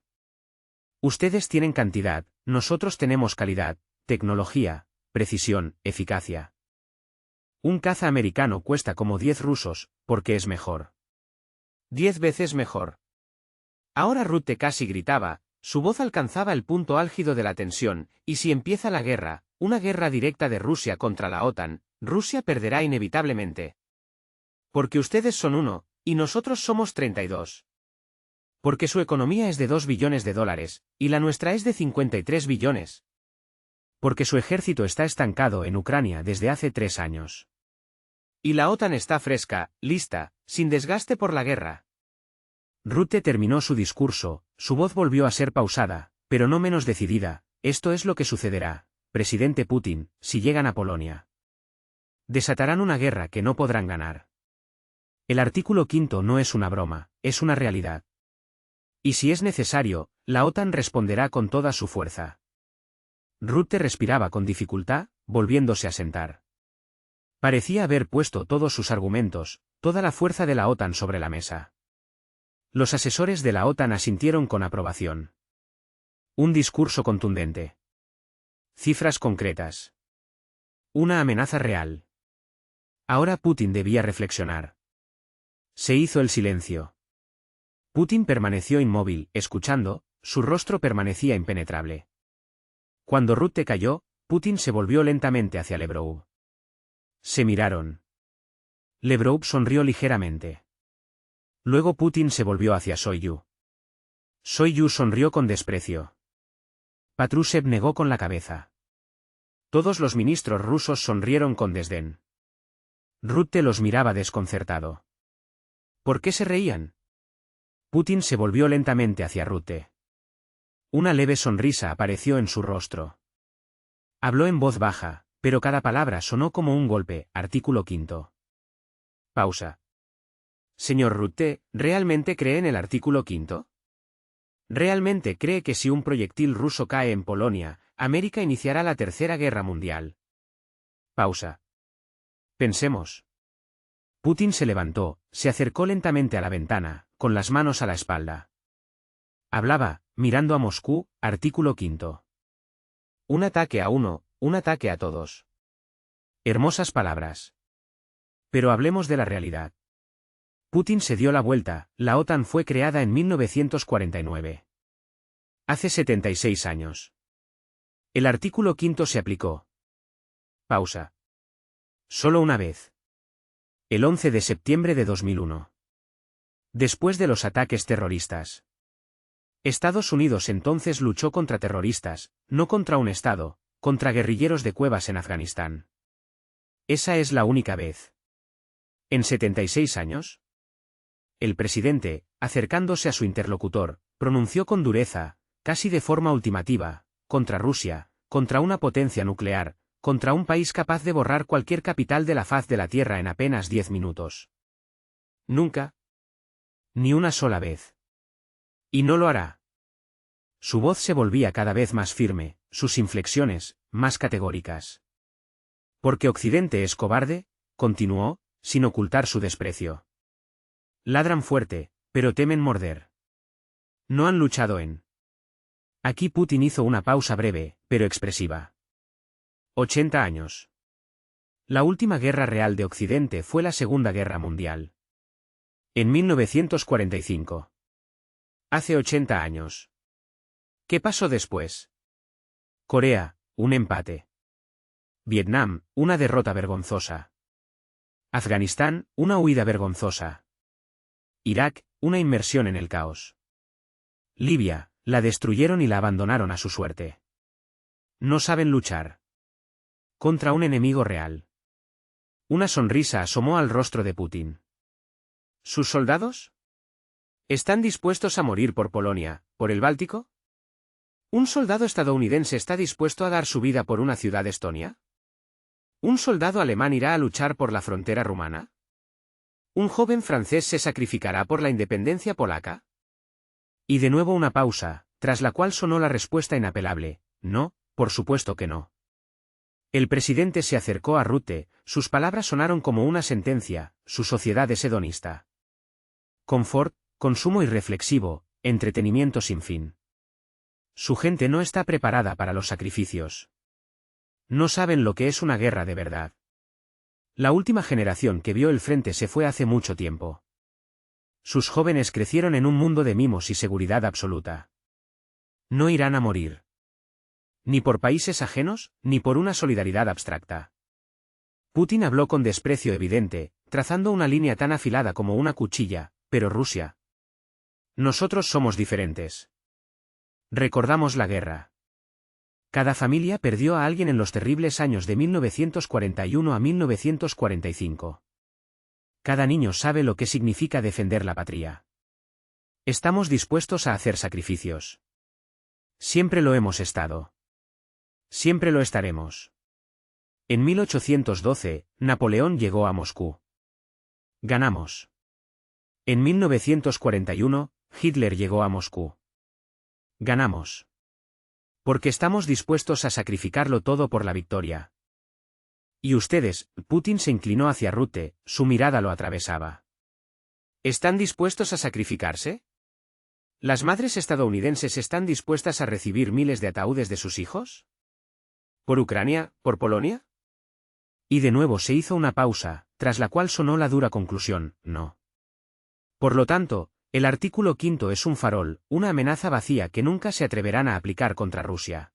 Ustedes tienen cantidad, nosotros tenemos calidad, tecnología, precisión, eficacia. Un caza americano cuesta como 10 rusos, porque es mejor. 10 veces mejor. Ahora Rutte casi gritaba, su voz alcanzaba el punto álgido de la tensión, y si empieza la guerra, una guerra directa de Rusia contra la OTAN, Rusia perderá inevitablemente. Porque ustedes son 1, y nosotros somos 32. Porque su economía es de $2 billones, y la nuestra es de 53 billones. Porque su ejército está estancado en Ucrania desde hace 3 años. Y la OTAN está fresca, lista, sin desgaste por la guerra. Rutte terminó su discurso, su voz volvió a ser pausada, pero no menos decidida. Esto es lo que sucederá, presidente Putin, si llegan a Polonia. Desatarán una guerra que no podrán ganar. El artículo 5 no es una broma, es una realidad. Y si es necesario, la OTAN responderá con toda su fuerza. Rutte respiraba con dificultad, volviéndose a sentar. Parecía haber puesto todos sus argumentos, toda la fuerza de la OTAN sobre la mesa. Los asesores de la OTAN asintieron con aprobación. Un discurso contundente. Cifras concretas. Una amenaza real. Ahora Putin debía reflexionar. Se hizo el silencio. Putin permaneció inmóvil, escuchando, su rostro permanecía impenetrable. Cuando Rutte calló, Putin se volvió lentamente hacia Lebrov. Se miraron. Lebrov sonrió ligeramente. Luego Putin se volvió hacia Shoigu. Shoigu sonrió con desprecio. Patrushev negó con la cabeza. Todos los ministros rusos sonrieron con desdén. Rutte los miraba desconcertado. ¿Por qué se reían? Putin se volvió lentamente hacia Rutte. Una leve sonrisa apareció en su rostro. Habló en voz baja, pero cada palabra sonó como un golpe. Artículo 5. Pausa. Señor Rutte, ¿realmente cree en el artículo 5? ¿Realmente cree que si un proyectil ruso cae en Polonia, América iniciará la Tercera Guerra Mundial? Pausa. Pensemos. Putin se levantó, se acercó lentamente a la ventana, con las manos a la espalda. Hablaba, mirando a Moscú, artículo 5. Un ataque a uno, un ataque a todos. Hermosas palabras. Pero hablemos de la realidad. Putin se dio la vuelta, la OTAN fue creada en 1949. Hace 76 años. El artículo 5 se aplicó. Pausa. Solo una vez. El 11 de septiembre de 2001. Después de los ataques terroristas. Estados Unidos entonces luchó contra terroristas, no contra un Estado, contra guerrilleros de cuevas en Afganistán. Esa es la única vez. ¿En 76 años? El presidente, acercándose a su interlocutor, pronunció con dureza, casi de forma ultimativa, contra Rusia, contra una potencia nuclear, contra un país capaz de borrar cualquier capital de la faz de la Tierra en apenas 10 minutos. Nunca. Ni una sola vez. Y no lo hará. Su voz se volvía cada vez más firme, sus inflexiones, más categóricas. Porque Occidente es cobarde, continuó, sin ocultar su desprecio. Ladran fuerte, pero temen morder. No han luchado en. Aquí Putin hizo una pausa breve, pero expresiva. 80 años. La última guerra real de Occidente fue la Segunda Guerra Mundial. En 1945. Hace 80 años. ¿Qué pasó después? Corea, un empate. Vietnam, una derrota vergonzosa. Afganistán, una huida vergonzosa. Irak, una inmersión en el caos. Libia, la destruyeron y la abandonaron a su suerte. No saben luchar. Contra un enemigo real. Una sonrisa asomó al rostro de Putin. ¿Sus soldados? ¿Están dispuestos a morir por Polonia, por el Báltico? ¿Un soldado estadounidense está dispuesto a dar su vida por una ciudad estonia? ¿Un soldado alemán irá a luchar por la frontera rumana? ¿Un joven francés se sacrificará por la independencia polaca? Y de nuevo una pausa, tras la cual sonó la respuesta inapelable: no, por supuesto que no. El presidente se acercó a Rutte, sus palabras sonaron como una sentencia: su sociedad es hedonista. Confort, consumo irreflexivo, entretenimiento sin fin. Su gente no está preparada para los sacrificios. No saben lo que es una guerra de verdad. La última generación que vio el frente se fue hace mucho tiempo. Sus jóvenes crecieron en un mundo de mimos y seguridad absoluta. No irán a morir. Ni por países ajenos, ni por una solidaridad abstracta. Putin habló con desprecio evidente, trazando una línea tan afilada como una cuchilla: pero Rusia. Nosotros somos diferentes. Recordamos la guerra. Cada familia perdió a alguien en los terribles años de 1941 a 1945. Cada niño sabe lo que significa defender la patria. Estamos dispuestos a hacer sacrificios. Siempre lo hemos estado. Siempre lo estaremos. En 1812, Napoleón llegó a Moscú. Ganamos. En 1941, Hitler llegó a Moscú. Ganamos. Porque estamos dispuestos a sacrificarlo todo por la victoria. Y ustedes, Putin se inclinó hacia Rutte, su mirada lo atravesaba. ¿Están dispuestos a sacrificarse? ¿Las madres estadounidenses están dispuestas a recibir miles de ataúdes de sus hijos? ¿Por Ucrania, por Polonia? Y de nuevo se hizo una pausa, tras la cual sonó la dura conclusión: no. Por lo tanto, el artículo 5 es un farol, una amenaza vacía que nunca se atreverán a aplicar contra Rusia.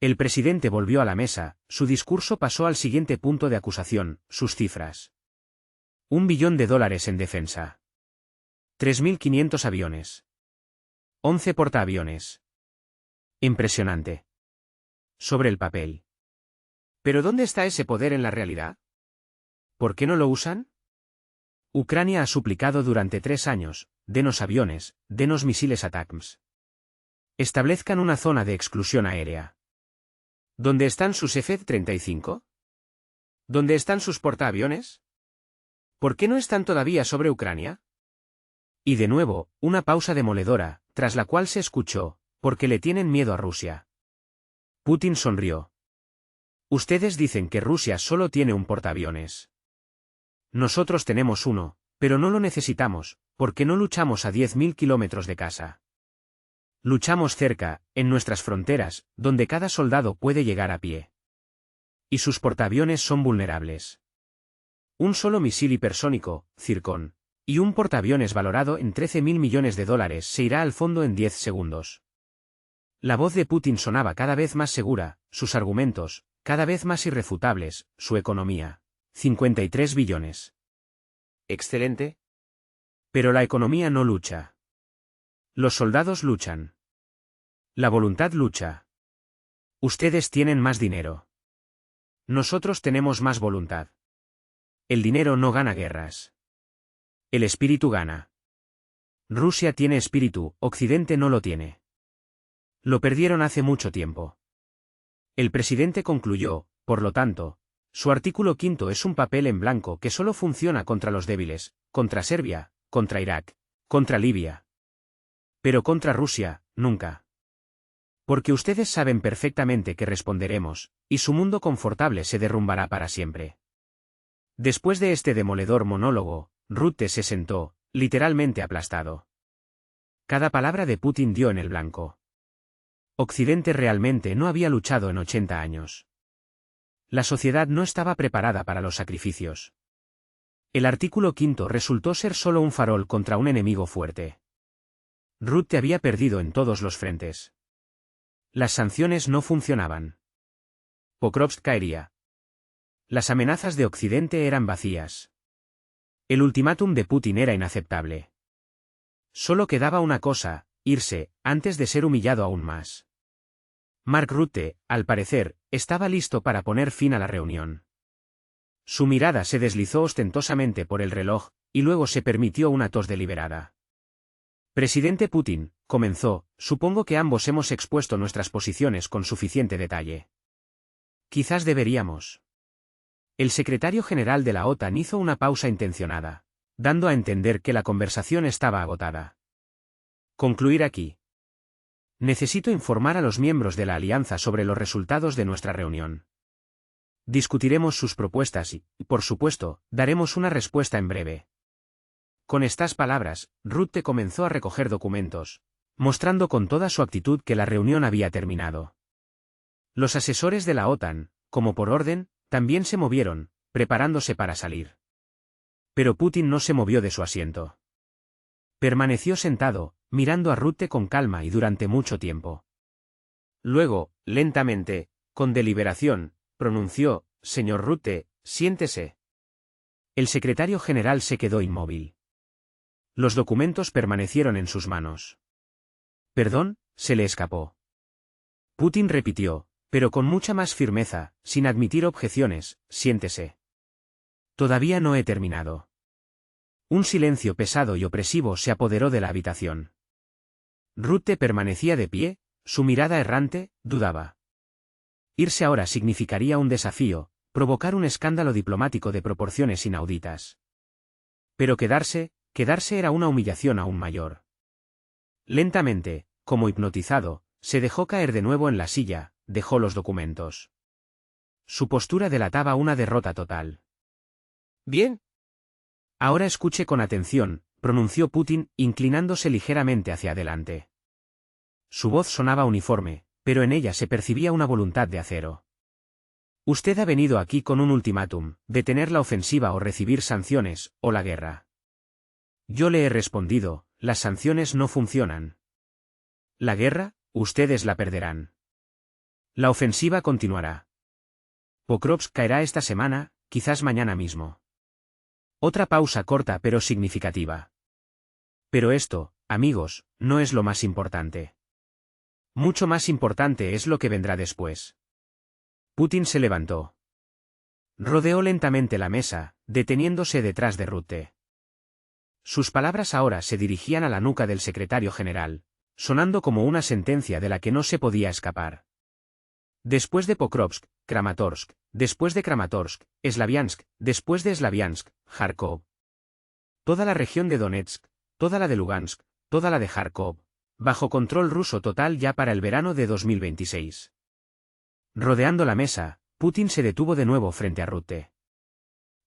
El presidente volvió a la mesa, su discurso pasó al siguiente punto de acusación: sus cifras. $1 billón en defensa. 3.500 aviones. 11 portaaviones. Impresionante. Sobre el papel. ¿Pero dónde está ese poder en la realidad? ¿Por qué no lo usan? Ucrania ha suplicado durante 3 años: denos aviones, denos misiles ATACMS. Establezcan una zona de exclusión aérea. ¿Dónde están sus F-35? ¿Dónde están sus portaaviones? ¿Por qué no están todavía sobre Ucrania? Y de nuevo, una pausa demoledora, tras la cual se escuchó: porque le tienen miedo a Rusia. Putin sonrió. Ustedes dicen que Rusia solo tiene un portaaviones. Nosotros tenemos uno, pero no lo necesitamos, porque no luchamos a 10.000 kilómetros de casa. Luchamos cerca, en nuestras fronteras, donde cada soldado puede llegar a pie. Y sus portaaviones son vulnerables. Un solo misil hipersónico, Zircon, y un portaaviones valorado en $13.000 millones se irá al fondo en 10 segundos. La voz de Putin sonaba cada vez más segura, sus argumentos, cada vez más irrefutables, su economía. 53 billones. Excelente. Pero la economía no lucha. Los soldados luchan. La voluntad lucha. Ustedes tienen más dinero. Nosotros tenemos más voluntad. El dinero no gana guerras. El espíritu gana. Rusia tiene espíritu, Occidente no lo tiene. Lo perdieron hace mucho tiempo. El presidente concluyó, por lo tanto, su artículo 5 es un papel en blanco que solo funciona contra los débiles, contra Serbia, contra Irak, contra Libia. Pero contra Rusia, nunca. Porque ustedes saben perfectamente que responderemos, y su mundo confortable se derrumbará para siempre. Después de este demoledor monólogo, Rutte se sentó, literalmente aplastado. Cada palabra de Putin dio en el blanco. Occidente realmente no había luchado en 80 años. La sociedad no estaba preparada para los sacrificios. El artículo 5 resultó ser solo un farol contra un enemigo fuerte. Rutte había perdido en todos los frentes. Las sanciones no funcionaban. Pokrovsk caería. Las amenazas de Occidente eran vacías. El ultimátum de Putin era inaceptable. Solo quedaba una cosa, irse, antes de ser humillado aún más. Mark Rutte, al parecer, estaba listo para poner fin a la reunión. Su mirada se deslizó ostentosamente por el reloj, y luego se permitió una tos deliberada. Presidente Putin, comenzó, supongo que ambos hemos expuesto nuestras posiciones con suficiente detalle. Quizás deberíamos. El secretario general de la OTAN hizo una pausa intencionada, dando a entender que la conversación estaba agotada. Concluir aquí. Necesito informar a los miembros de la alianza sobre los resultados de nuestra reunión. Discutiremos sus propuestas y, por supuesto, daremos una respuesta en breve. Con estas palabras, Rutte comenzó a recoger documentos, mostrando con toda su actitud que la reunión había terminado. Los asesores de la OTAN, como por orden, también se movieron, preparándose para salir. Pero Putin no se movió de su asiento. Permaneció sentado, mirando a Rutte con calma y durante mucho tiempo. Luego, lentamente, con deliberación, pronunció, «Señor Rutte, siéntese». El secretario general se quedó inmóvil. Los documentos permanecieron en sus manos. «Perdón», se le escapó. Putin repitió, pero con mucha más firmeza, sin admitir objeciones, «Siéntese». «Todavía no he terminado». Un silencio pesado y opresivo se apoderó de la habitación. Rutte permanecía de pie, su mirada errante, dudaba. Irse ahora significaría un desafío, provocar un escándalo diplomático de proporciones inauditas. Pero quedarse era una humillación aún mayor. Lentamente, como hipnotizado, se dejó caer de nuevo en la silla, dejó los documentos. Su postura delataba una derrota total. «Bien. Ahora escuche con atención», pronunció Putin, inclinándose ligeramente hacia adelante. Su voz sonaba uniforme, pero en ella se percibía una voluntad de acero. «Usted ha venido aquí con un ultimátum, detener la ofensiva o recibir sanciones, o la guerra. Yo le he respondido, las sanciones no funcionan. La guerra, ustedes la perderán. La ofensiva continuará. Pokrovsk caerá esta semana, quizás mañana mismo». Otra pausa corta pero significativa. Pero esto, amigos, no es lo más importante. Mucho más importante es lo que vendrá después. Putin se levantó. Rodeó lentamente la mesa, deteniéndose detrás de Rutte. Sus palabras ahora se dirigían a la nuca del secretario general, sonando como una sentencia de la que no se podía escapar. Después de Pokrovsk, Kramatorsk, después de Kramatorsk, Slaviansk, después de Slaviansk, Kharkov. Toda la región de Donetsk, toda la de Lugansk, toda la de Kharkov, bajo control ruso total ya para el verano de 2026. Rodeando la mesa, Putin se detuvo de nuevo frente a Rutte.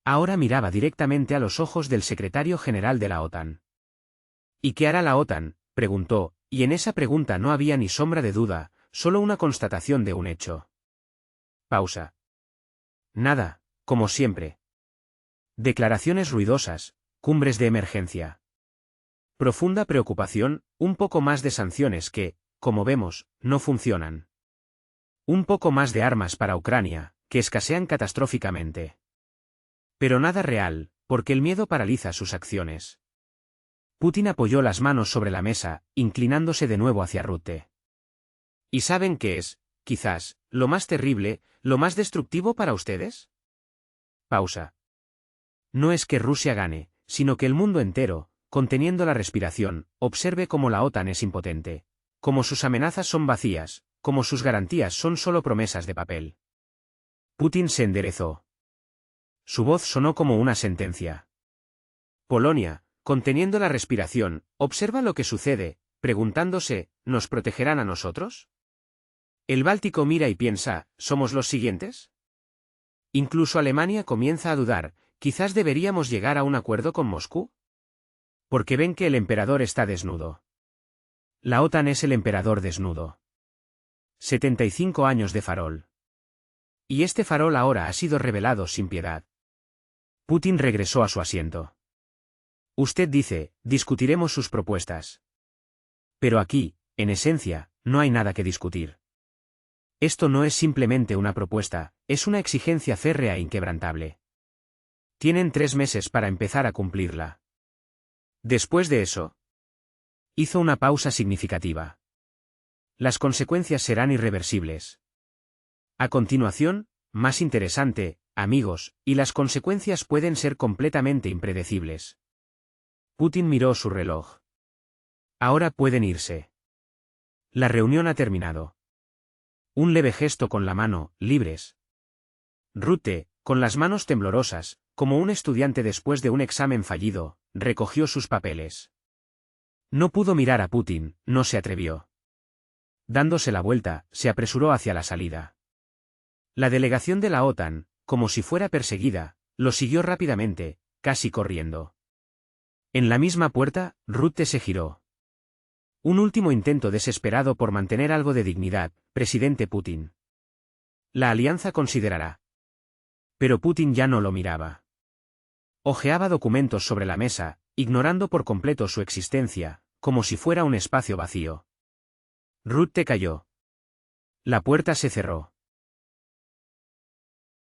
Ahora miraba directamente a los ojos del secretario general de la OTAN. «¿Y qué hará la OTAN?», preguntó, y en esa pregunta no había ni sombra de duda, solo una constatación de un hecho. Pausa. Nada, como siempre. Declaraciones ruidosas, cumbres de emergencia. Profunda preocupación, un poco más de sanciones que, como vemos, no funcionan. Un poco más de armas para Ucrania, que escasean catastróficamente. Pero nada real, porque el miedo paraliza sus acciones. Putin apoyó las manos sobre la mesa, inclinándose de nuevo hacia Rutte. ¿Y saben qué es, quizás, lo más terrible, lo más destructivo para ustedes? Pausa. No es que Rusia gane, sino que el mundo entero, conteniendo la respiración, observe cómo la OTAN es impotente, cómo sus amenazas son vacías, cómo sus garantías son solo promesas de papel. Putin se enderezó. Su voz sonó como una sentencia. Polonia, conteniendo la respiración, observa lo que sucede, preguntándose, ¿nos protegerán a nosotros? El Báltico mira y piensa, ¿somos los siguientes? Incluso Alemania comienza a dudar, quizás deberíamos llegar a un acuerdo con Moscú. Porque ven que el emperador está desnudo. La OTAN es el emperador desnudo. 75 años de farol. Y este farol ahora ha sido revelado sin piedad. Putin regresó a su asiento. Usted dice, discutiremos sus propuestas. Pero aquí, en esencia, no hay nada que discutir. Esto no es simplemente una propuesta, es una exigencia férrea e inquebrantable. Tienen 3 meses para empezar a cumplirla. Después de eso, hizo una pausa significativa. Las consecuencias serán irreversibles. A continuación, más interesante, amigos, y las consecuencias pueden ser completamente impredecibles. Putin miró su reloj. Ahora pueden irse. La reunión ha terminado. Un leve gesto con la mano, libres. Rutte, con las manos temblorosas, como un estudiante después de un examen fallido, recogió sus papeles. No pudo mirar a Putin, no se atrevió. Dándose la vuelta, se apresuró hacia la salida. La delegación de la OTAN, como si fuera perseguida, lo siguió rápidamente, casi corriendo. En la misma puerta, Rutte se giró. Un último intento desesperado por mantener algo de dignidad, presidente Putin. La alianza considerará. Pero Putin ya no lo miraba. Hojeaba documentos sobre la mesa, ignorando por completo su existencia, como si fuera un espacio vacío. Rutte cayó. La puerta se cerró.